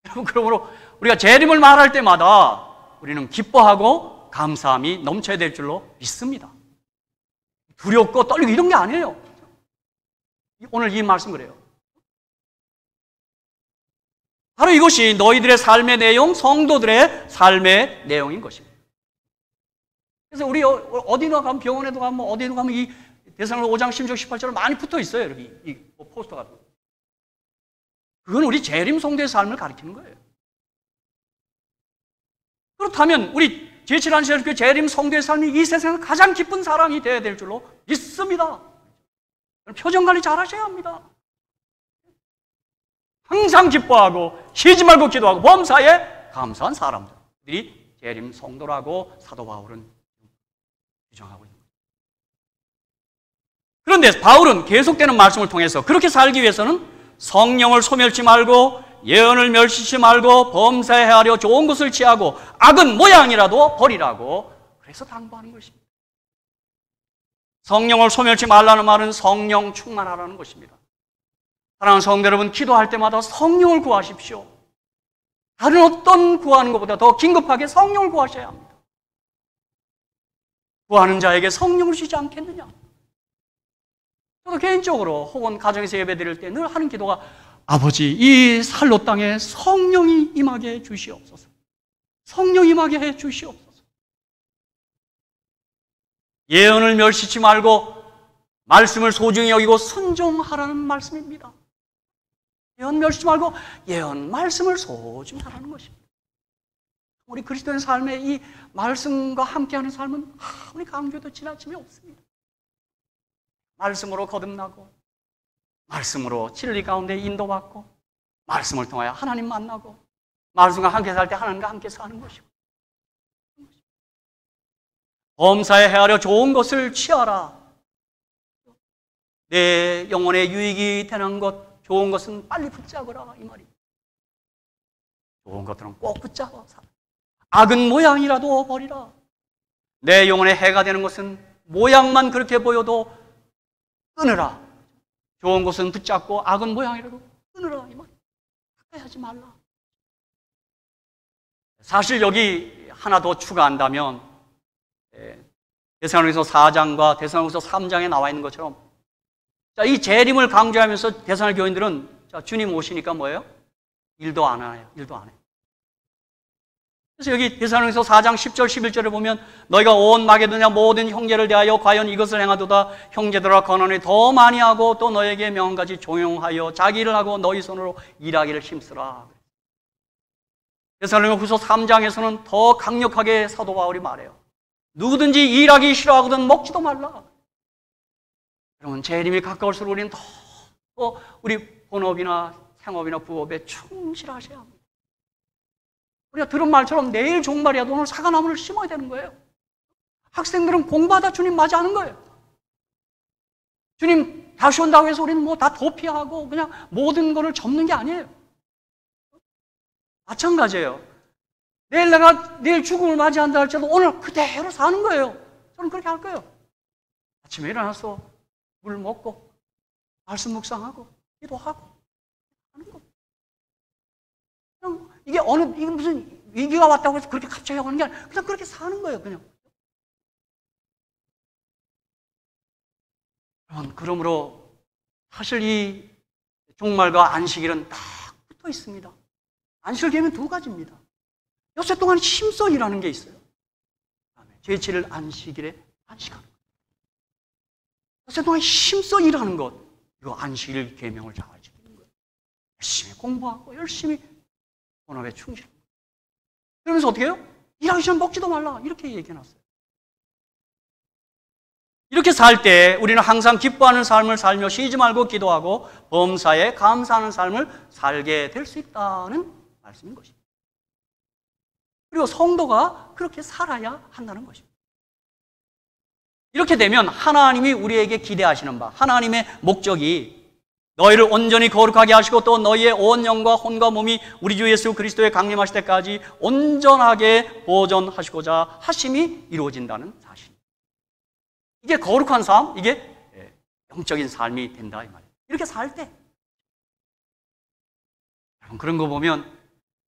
여러분, 그러므로 우리가 재림을 말할 때마다 우리는 기뻐하고 감사함이 넘쳐야 될 줄로 믿습니다. 두렵고 떨리고 이런 게 아니에요. 오늘 이 말씀 그래요. 바로 이것이 너희들의 삶의 내용, 성도들의 삶의 내용인 것입니다. 그래서 우리 어디나 가면, 병원에도 가면, 어디나 가면 이 데살로니가 5장 16, 18절은 많이 붙어 있어요. 여기 이 포스터 같은 거. 그건 우리 재림 성도의 삶을 가리키는 거예요. 그렇다면 우리 제7안식교 재림 성도의 삶이 이 세상에서 가장 기쁜 사랑이 되어야 될 줄로 믿습니다. 표정 관리 잘 하셔야 합니다. 항상 기뻐하고 쉬지 말고 기도하고 범사에 감사한 사람들이 재림 성도라고 사도 바울은 규정하고 있습니다. 그런데 바울은 계속되는 말씀을 통해서 그렇게 살기 위해서는 성령을 소멸치 말고 예언을 멸시치 말고 범사에 헤아려 좋은 것을 취하고 악은 모양이라도 버리라고 그래서 당부하는 것입니다. 성령을 소멸치 말라는 말은 성령 충만하라는 것입니다. 사랑하는 성도 여러분, 기도할 때마다 성령을 구하십시오. 다른 어떤 구하는 것보다 더 긴급하게 성령을 구하셔야 합니다. 구하는 자에게 성령을 주지 않겠느냐? 저도 개인적으로 혹은 가정에서 예배드릴 때 늘 하는 기도가 아버지, 이 살로 땅에 성령이 임하게 해 주시옵소서. 성령 임하게 해 주시옵소서. 예언을 멸시치 말고 말씀을 소중히 여기고 순종하라는 말씀입니다. 예언 멸시치 말고 예언 말씀을 소중히 하라는 것입니다. 우리 그리스도인 삶의 이 말씀과 함께하는 삶은 우리 강조해도 지나침이 없습니다. 말씀으로 거듭나고 말씀으로 진리 가운데 인도받고 말씀을 통하여 하나님 만나고 말씀과 함께 살 때 하나님과 함께 사는 것이고 범사에 헤아려 좋은 것을 취하라. 내 영혼의 유익이 되는 것, 좋은 것은 빨리 붙잡으라 이 말입니다. 좋은 것들은 꼭 붙잡아 살아. 악은 모양이라도 버리라. 내 영혼에 해가 되는 것은 모양만 그렇게 보여도 끊으라. 좋은 것은 붙잡고 악은 모양이라도 끊으라 이 말이에요. 가까이 하지 말라. 사실 여기 하나 더 추가한다면 데살로니가서 4장과 데살로니가서 3장에 나와 있는 것처럼 이 재림을 강조하면서 데살로니가 교인들은 주님 오시니까 뭐예요? 일도 안 해요. 일도 안 해요. 그래서 여기 데살로니가서 4장 10절 11절에 보면 너희가 온 마게도냐 모든 형제를 대하여 과연 이것을 행하도다. 형제들아 건원을 더 많이 하고 또 너에게 명까지 종용하여 자기 일을 하고 너희 손으로 일하기를 힘쓰라. 데살로니가 후서 3장에서는 더 강력하게 사도 바울이 말해요. 누구든지 일하기 싫어하거든 먹지도 말라. 여러분, 재림이 가까울수록 우리는 더 우리 본업이나 생업이나 부업에 충실하셔야 합니다. 우리가 들은 말처럼 내일 종말이라도 오늘 사과나무를 심어야 되는 거예요. 학생들은 공부하다 주님 맞이하는 거예요. 주님 다시 온다고 해서 우리는 뭐 다 도피하고 그냥 모든 것을 접는 게 아니에요. 마찬가지예요. 내일 죽음을 맞이한다 할지라도 오늘 그대로 사는 거예요. 저는 그렇게 할 거예요. 아침에 일어나서 물 먹고 말씀 묵상하고 기도하고 하는 거. 그냥 이게 무슨 위기가 왔다고 해서 그렇게 갑자기 하는 게 아니라 그냥 그렇게 사는 거예요. 그냥. 그러므로 사실 이 종말과 안식일은 딱 붙어 있습니다. 안식을 개면 두 가지입니다. 엿새 동안 힘써 일하는 게 있어요. 제7일 안식일에 안식하는 것. 엿새 동안 힘써 일하는 것. 이거 안식일 계명을 잘 지키는 거예요. 열심히 공부하고 열심히 본업에 충실하고. 그러면서 어떻게 해요? 일하기 전에 먹지도 말라. 이렇게 얘기해놨어요. 이렇게 살 때 우리는 항상 기뻐하는 삶을 살며 쉬지 말고 기도하고 범사에 감사하는 삶을 살게 될 수 있다는 말씀인 것입니다. 그리고 성도가 그렇게 살아야 한다는 것입니다. 이렇게 되면 하나님이 우리에게 기대하시는 바, 하나님의 목적이 너희를 온전히 거룩하게 하시고 또 너희의 온 영과 혼과 몸이 우리 주 예수 그리스도의 강림하실 때까지 온전하게 보존하시고자 하심이 이루어진다는 사실. 이게 거룩한 삶, 이게 영적인 삶이 된다 이 말이에요. 이렇게 살 때 그런 거 보면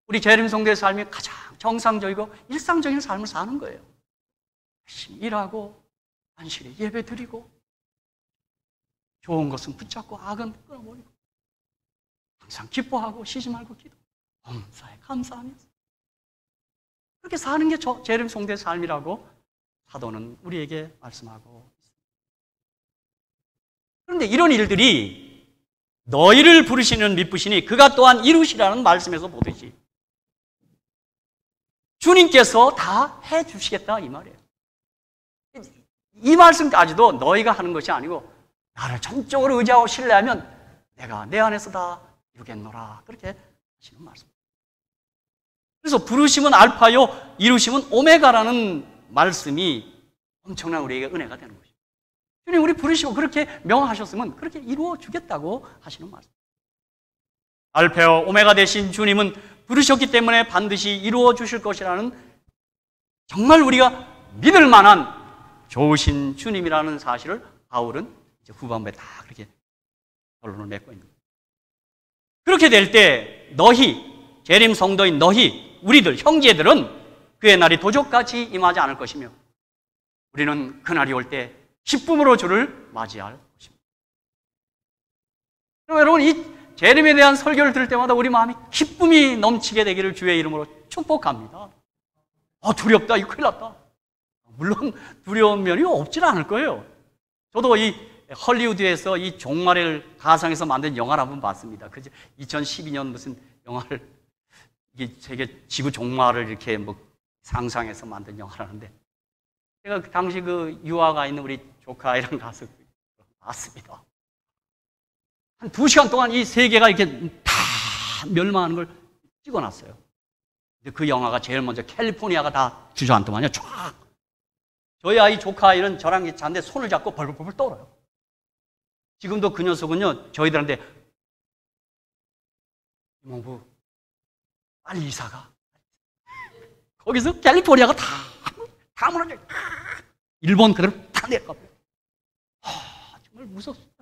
우리 재림 성도의 삶이 가장 정상적이고 일상적인 삶을 사는 거예요. 열심히 일하고 안식일에 예배 드리고 좋은 것은 붙잡고 악은 끊어버리고 항상 기뻐하고 쉬지 말고 기도 범사에 감사하면서 그렇게 사는 게 재림 성도의 삶이라고 사도는 우리에게 말씀하고 있습니다. 그런데 이런 일들이 너희를 부르시는 믿으시니 그가 또한 이루시라는 말씀에서 보듯이 주님께서 다 해주시겠다 이 말이에요. 이 말씀까지도 너희가 하는 것이 아니고 나를 전적으로 의지하고 신뢰하면 내가 내 안에서 다 이루겠노라 그렇게 하시는 말씀. 그래서 부르심은 알파요 이루심은 오메가라는 말씀이 엄청난 우리에게 은혜가 되는 것이죠. 주님 우리 부르시고 그렇게 명하셨으면 그렇게 이루어 주겠다고 하시는 말씀. 알파요 오메가 되신 주님은 부르셨기 때문에 반드시 이루어 주실 것이라는 정말 우리가 믿을 만한 좋으신 주님이라는 사실을 바울은 이제 후반부에 다 그렇게 결론을 맺고 있는 거예요. 그렇게 될 때 너희 재림 성도인 너희 우리들 형제들은 그의 날이 도적같이 임하지 않을 것이며 우리는 그날이 올 때 기쁨으로 주를 맞이할 것입니다. 그럼 여러분 이 재림에 대한 설교를 들을 때마다 우리 마음이 기쁨이 넘치게 되기를 주의 이름으로 축복합니다. 두렵다 이거 큰일 났다. 물론 두려운 면이 없지는 않을 거예요. 저도 이 헐리우드에서 이 종말을 가상에서 만든 영화를 한번 봤습니다. 2012년 무슨 영화를 이게 세계 지구 종말을 이렇게 뭐 상상해서 만든 영화라는데 제가 그 당시 그 유아가 있는 우리 조카이랑 가서 봤습니다. 한 2시간 동안 이 세계가 이렇게 다 멸망하는 걸 찍어놨어요. 근데 그 영화가 제일 먼저 캘리포니아가 다 주저앉더만요. 쫙. 저희 아이 조카아이는 저랑 잔데 손을 잡고 벌벌벌 떨어요. 지금도 그 녀석은요 저희들한테 이모부 빨리 이사가. 거기서 캘리포니아가 다 무너져. 일본 그대로 다 내려가. 정말 무섭습니다.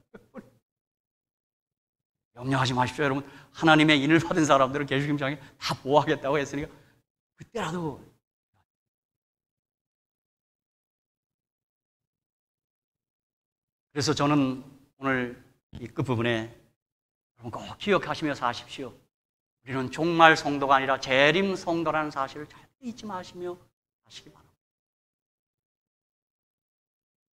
염려하지 마십시오 여러분. 하나님의 인을 받은 사람들은 개죽임장에 다 보호하겠다고 했으니까 그때라도 그래서 저는 오늘 이 끝부분에 여러분 꼭 기억하시며 사십시오. 우리는 종말 성도가 아니라 재림 성도라는 사실을 잘 잊지 마시며 하시기 바랍니다.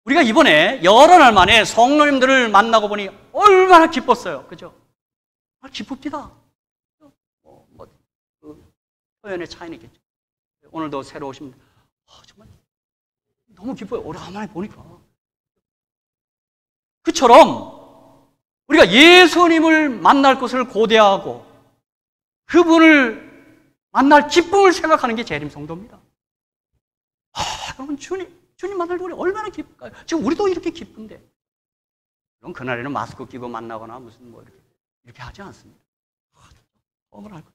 우리가 이번에 여러 날 만에 성도님들을 만나고 보니 얼마나 기뻤어요. 그죠? 기쁩니다. 그 표현의 차이는 있겠죠. 오늘도 새로 오신 분들 정말 너무 기뻐요. 오래간만에 보니까. 그처럼 우리가 예수님을 만날 것을 고대하고 그분을 만날 기쁨을 생각하는 게 재림 성도입니다. 여러분 주님 만날 때 우리 얼마나 기쁠까요? 지금 우리도 이렇게 기쁜데 그럼 그날에는 마스크 끼고 만나거나 무슨 뭐 이렇게 하지 않습니다. 험을 할 거예요.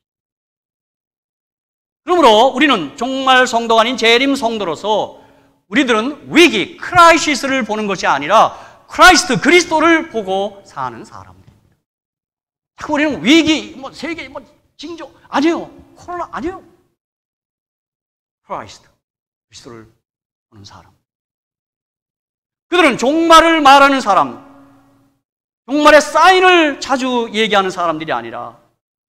그러므로 우리는 종말 성도가 아닌 재림 성도로서 우리들은 위기, 크라이시스를 보는 것이 아니라 크라이스트, 그리스도를 보고 사는 사람들입니다. 우리는 위기, 세계, 징조 아니에요. 코로나 아니에요. 크라이스트, 그리스도를 보는 사람. 그들은 종말을 말하는 사람, 종말의 사인을 자주 얘기하는 사람들이 아니라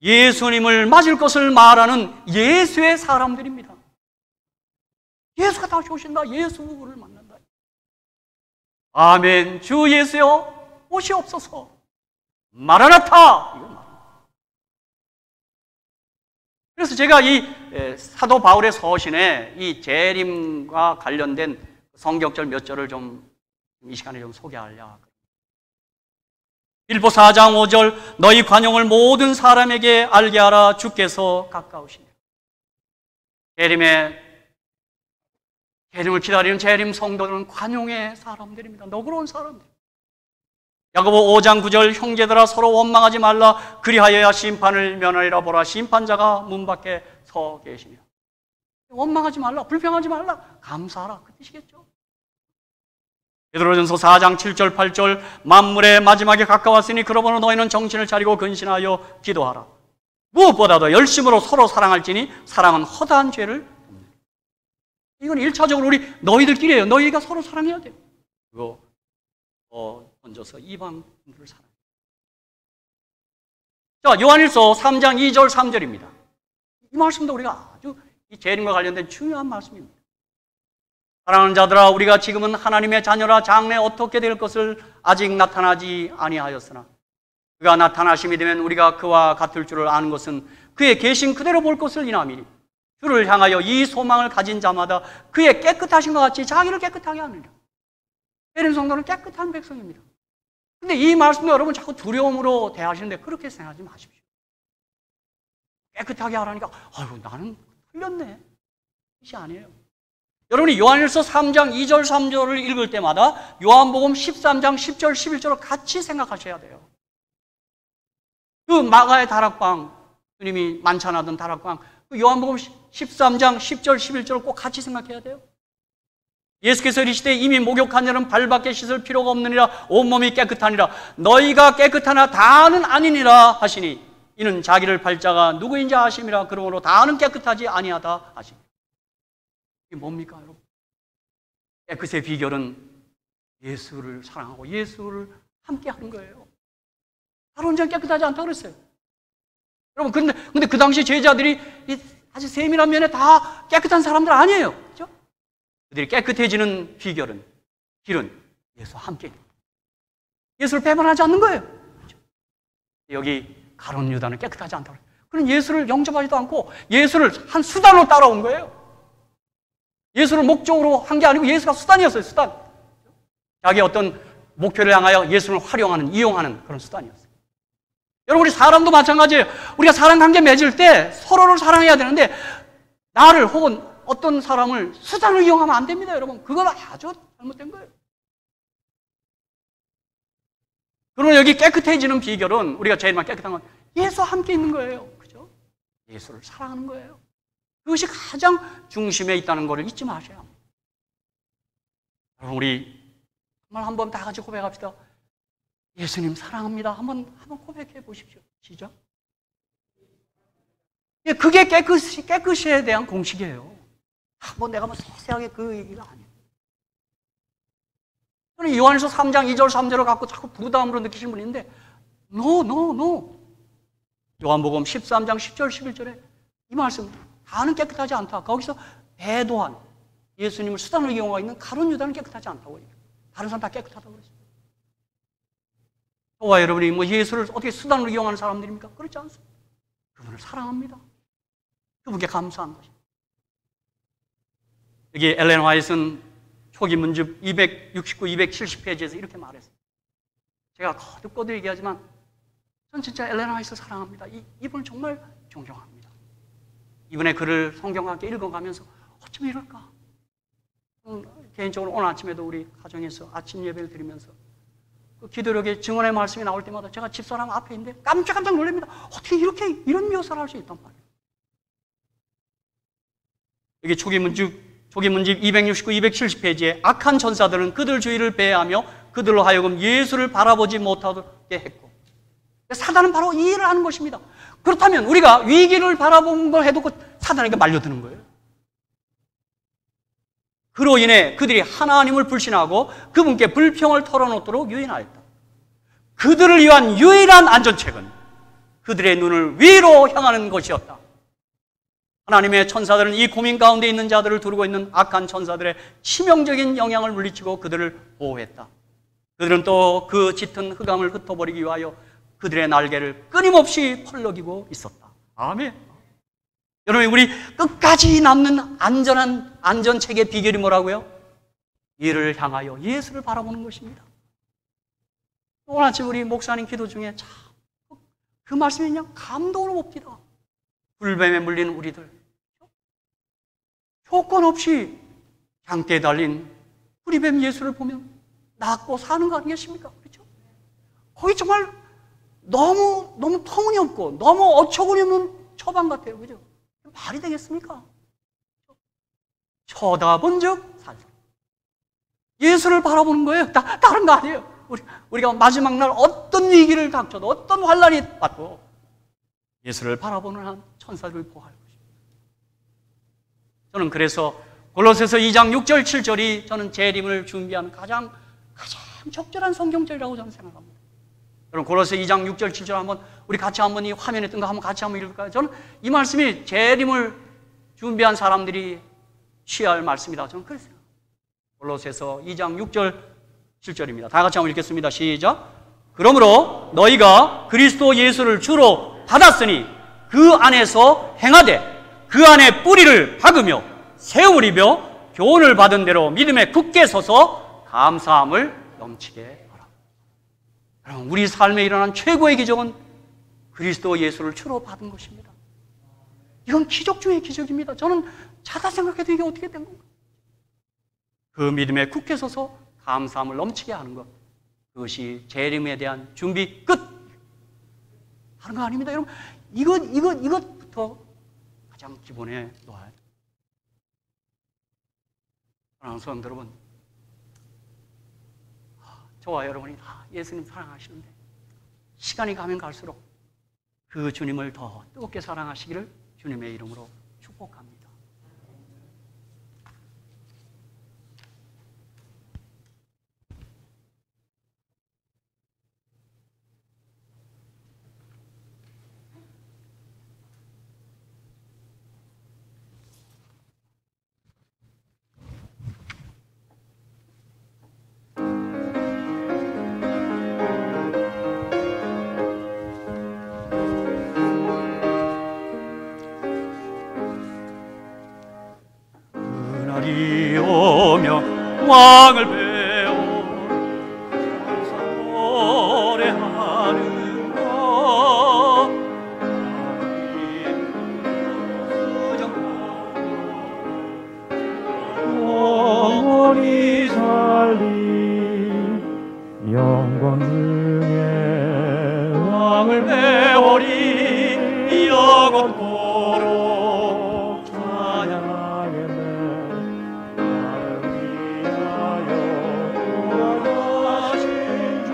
예수님을 맞을 것을 말하는 예수의 사람들입니다. 예수가 다시 오신다. 예수를 만난다. 아멘. 주 예수여 오시옵소서. 마라나타. 이건 말입니다. 그래서 제가 이 사도 바울의 서신에 이 재림과 관련된 성경절 몇 절을 좀 이 시간에 좀 소개하려. 빌보 4장 5절 너희 관용을 모든 사람에게 알게 하라. 주께서 가까우시니. 재림을 기다리는 재림 성도들은 관용의 사람들입니다. 너그러운 사람들. 야고보 5장 9절 형제들아 서로 원망하지 말라 그리하여야 심판을 면하리라 보라 심판자가 문 밖에 서 계시며. 원망하지 말라, 불평하지 말라, 감사하라 그 뜻이겠죠. 베드로전서 4장 7절 8절 만물의 마지막에 가까웠으니 그러므로 너희는 정신을 차리고 근신하여 기도하라. 무엇보다도 열심으로 서로 사랑할지니 사랑은 허다한 죄를 돕는. 이건 1차적으로 우리 너희들끼리예요. 너희가 서로 사랑해야 돼요. 그거 얹어서 이방인들을 사랑해요. 자, 요한일서 3장 2절 3절입니다. 이 말씀도 우리가 아주 이 재림과 관련된 중요한 말씀입니다. 사랑하는 자들아 우리가 지금은 하나님의 자녀라 장래 어떻게 될 것을 아직 나타나지 아니하였으나 그가 나타나심이 되면 우리가 그와 같을 줄을 아는 것은 그의 계신 그대로 볼 것을 인함이니 주를 향하여 이 소망을 가진 자마다 그의 깨끗하신 것 같이 자기를 깨끗하게 하느니라. 예림 성도는 깨끗한 백성입니다. 근데 이 말씀도 여러분 자꾸 두려움으로 대하시는데 그렇게 생각하지 마십시오. 깨끗하게 하라니까 아이고 나는 틀렸네. 뜻이 아니에요. 여러분이 요한일서 3장 2절 3절을 읽을 때마다 요한복음 13장 10절 11절을 같이 생각하셔야 돼요. 그 마가의 다락방, 주님이 만찬하던 다락방, 그 요한복음 13장 10절 11절을 꼭 같이 생각해야 돼요. 예수께서 이르시되 이미 목욕한 자는 발밖에 씻을 필요가 없느니라 온몸이 깨끗하니라 너희가 깨끗하나 다는 아니니라 하시니 이는 자기를 팔자가 누구인지 아심이라 그러므로 다는 깨끗하지 아니하다 하시니. 이게 뭡니까 여러분? 깨끗의 비결은 예수를 사랑하고 예수를 함께 하는 거예요. 다른 언제나 깨끗하지 않다고 그랬어요. 여러분 근데 그 당시 제자들이 아주 세밀한 면에 다 깨끗한 사람들 아니에요. 그렇죠? 그들이 깨끗해지는 비결은 길은 예수와 함께 예수를 배반하지 않는 거예요. 그렇죠? 여기 가룟 유다는 깨끗하지 않다고 그래요. 그는 예수를 영접하지도 않고 예수를 한 수단으로 따라온 거예요. 예수를 목적으로 한 게 아니고 예수가 수단이었어요. 수단. 자기 어떤 목표를 향하여 예수를 활용하는, 이용하는 그런 수단이었어요. 여러분, 우리 사람도 마찬가지예요. 우리가 사람관계 맺을 때 서로를 사랑해야 되는데 나를 혹은 어떤 사람을 수단을 이용하면 안 됩니다, 여러분. 그건 아주 잘못된 거예요. 그러면 여기 깨끗해지는 비결은 우리가 제일만 깨끗한 건 예수와 함께 있는 거예요. 그죠? 예수를 사랑하는 거예요. 그것이 가장 중심에 있다는 것을 잊지 마셔야 합니다. 여러분, 우리 정말 한번 다 같이 고백합시다. 예수님 사랑합니다. 한번 고백해 보십시오. 시작. 그게 깨끗이에 대한 공식이에요. 뭐 내가 뭐 세세하게 그 얘기가 아니에요. 저는 요한일서 3장 2절 3절을 갖고 자꾸 부담으로 느끼시는 분이 있는데 No. 요한복음 13장 10절 11절에 이 말씀 다는 깨끗하지 않다. 거기서 배도한 예수님을 수단으로 이용하고 있는 가룟 유다는 깨끗하지 않다고 얘기해요. 다른 사람 다 깨끗하다고 그랬어요. 저와 여러분이 뭐 예수를 어떻게 수단으로 이용하는 사람들입니까? 그렇지 않습니다. 그분을 사랑합니다. 그분께 감사한 것입니다. 여기 엘렌 화이트는 초기 문집 269, 270페이지에서 이렇게 말했어요. 제가 거듭거듭 얘기하지만 전 진짜 엘렌 화이트 사랑합니다. 이분을 정말 존경합니다. 이분의 글을 성경과 함께 읽어가면서 어쩜 이럴까? 개인적으로 오늘 아침에도 우리 가정에서 아침 예배를 드리면서 그 기도력의 증언의 말씀이 나올 때마다 제가 집사람 앞에 있는데 깜짝깜짝 놀랍니다. 어떻게 이런 묘사를 할 수 있단 말이에요. 여기 초기 문집 269, 270페이지에 악한 천사들은 그들 주위를 배회하며 그들로 하여금 예수를 바라보지 못하게 했고, 사단은 바로 이 일을 하는 것입니다. 그렇다면 우리가 위기를 바라본 걸 해도 사단에게 말려드는 거예요. 그로 인해 그들이 하나님을 불신하고 그분께 불평을 털어놓도록 유인하였다. 그들을 위한 유일한 안전책은 그들의 눈을 위로 향하는 것이었다. 하나님의 천사들은 이 고민 가운데 있는 자들을 두르고 있는 악한 천사들의 치명적인 영향을 물리치고 그들을 보호했다. 그들은 또 그 짙은 흑암을 흩어버리기 위하여 그들의 날개를 끊임없이 펄럭이고 있었다. 아멘. 여러분, 우리 끝까지 남는 안전한 안전책의 비결이 뭐라고요? 이를 향하여 예수를 바라보는 것입니다. 오늘 아침 우리 목사님 기도 중에 참 그 말씀이 그냥 감동으로 봅니다. 불뱀에 물린 우리들, 조건 없이 장대에 달린 우리뱀 예수를 보면 낫고 사는 거 아니겠습니까? 그렇죠? 거기 정말 너무 터무니없고 너무 어처구니없는 처방 같아요. 그죠? 말이 되겠습니까? 쳐다본 적 살살. 예수를 바라보는 거예요. 다른 거 아니에요. 우리가 마지막 날 어떤 위기를 닥쳐도 어떤 환난이 왔고 예수를 바라보는 한 천사를 보호할 것입니다. 저는 그래서 골로새서 2장 6절 7절이 저는 재림을 준비하는 가장 적절한 성경절이라고 저는 생각합니다. 여러분 골로새 2장 6절 7절 한번 우리 같이 한번 이 화면에 뜬 거 한번 같이 한번 읽을까요? 저는 이 말씀이 재림을 준비한 사람들이 취할 말씀이다. 저는 그랬어요. 골로새서 2장 6절 7절입니다. 다 같이 한번 읽겠습니다. 시작. 그러므로 너희가 그리스도 예수를 주로 받았으니 그 안에서 행하되 그 안에 뿌리를 박으며 세움을 입어 교훈을 받은 대로 믿음에 굳게 서서 감사함을 넘치게 하라. 여러분, 우리 삶에 일어난 최고의 기적은 그리스도 예수를 주로 받은 것입니다. 이건 기적 중의 기적입니다. 저는 자다 생각해도 이게 어떻게 된 건가? 그 믿음에 굳게 서서 감사함을 넘치게 하는 것, 그것이 재림에 대한 준비 끝. 다른 거 아닙니다. 여러분, 이것부터 가장 기본에 놓아야 돼요. 사랑하는 성도 여러분, 저와 여러분이 다 예수님 사랑하시는데 시간이 가면 갈수록 그 주님을 더 뜨겁게 사랑하시기를 주님의 이름으로 축복합니다. 그날이 오면 왕을 배워 노래하는 것 영원히 살린 영광 중에 왕을 배우리 영원토록 찬양하겠네. 나를 위하여 돌아가신 주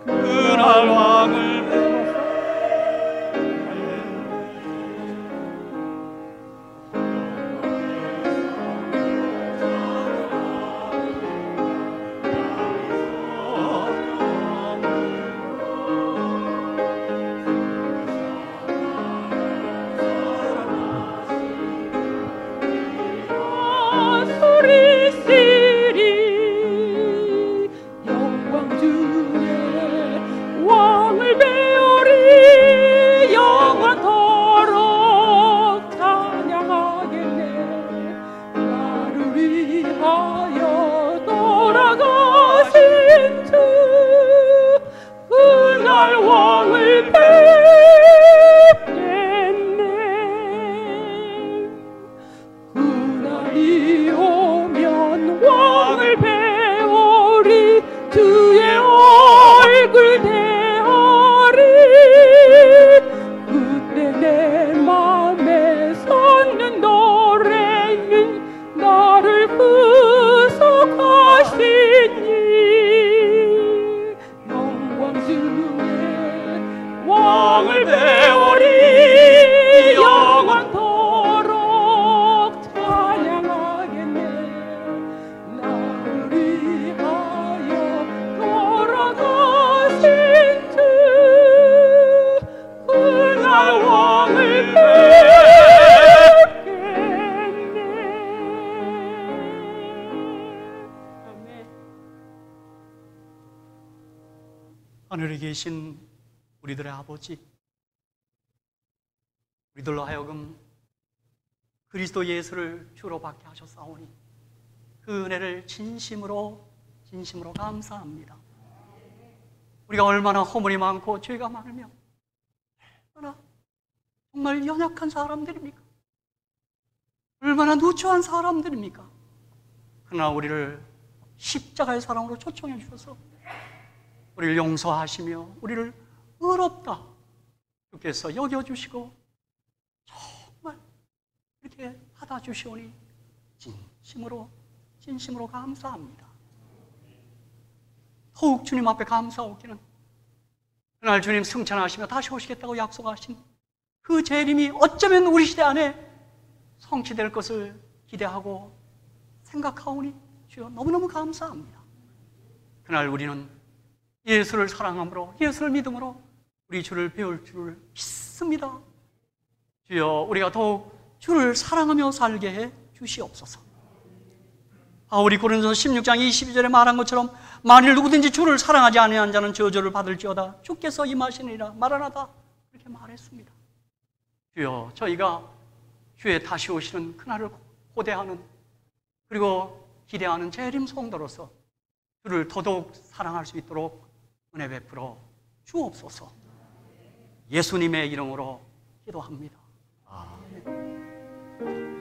그날 왕을 소리시리 영광 중에 왕을 배우리 영원토록 찬양하겠네. 나를 위하여 돌아가신 주 그날 왕을 뵙겠네. 그날이 오면 왕을 배우리 주의 얼굴 대하리. 그때 내 맘에 솟는 노래는 나를 구속하시니 영광 중에 왕을 배우리 영원토록 찬양하겠네. 나를 위하여 돌아가신 주 그날 왕을 뵙겠네. 아멘. 하늘에 계신 우리들의 아버지, 우리들로 하여금 그리스도 예수를 주로 받게 하셨사오니 그 은혜를 진심으로 감사합니다. 우리가 얼마나 허물이 많고 죄가 많으며 얼마나 정말 연약한 사람들입니까? 얼마나 누추한 사람들입니까? 그러나 우리를 십자가의 사랑으로 초청해 주셔서 우리를 용서하시며 우리를 의롭다 주께서 여겨주시고 정말 이렇게 받아주시오니 진심으로 감사합니다. 더욱 주님 앞에 감사하기는 그날 주님 승천하시며 다시 오시겠다고 약속하신 그 재림이 어쩌면 우리 시대 안에 성취될 것을 기대하고 생각하오니 주여 너무너무 감사합니다. 그날 우리는 예수를 사랑함으로 예수를 믿음으로 우리 주를 배울 줄을 믿습니다. 주여 우리가 더욱 주를 사랑하며 살게 해 주시옵소서. 바울이 고린도서 16장 22절에 말한 것처럼 만일 누구든지 주를 사랑하지 아니한 자는 저주를 받을지어다 주께서 임하시니라 마라나다 그렇게 말했습니다. 주여 저희가 주의 다시 오시는 그날을 고대하는 그리고 기대하는 재림 성도로서 주를 더더욱 사랑할 수 있도록 은혜 베풀어 주옵소서. 예수님의 이름으로 기도합니다. 아멘.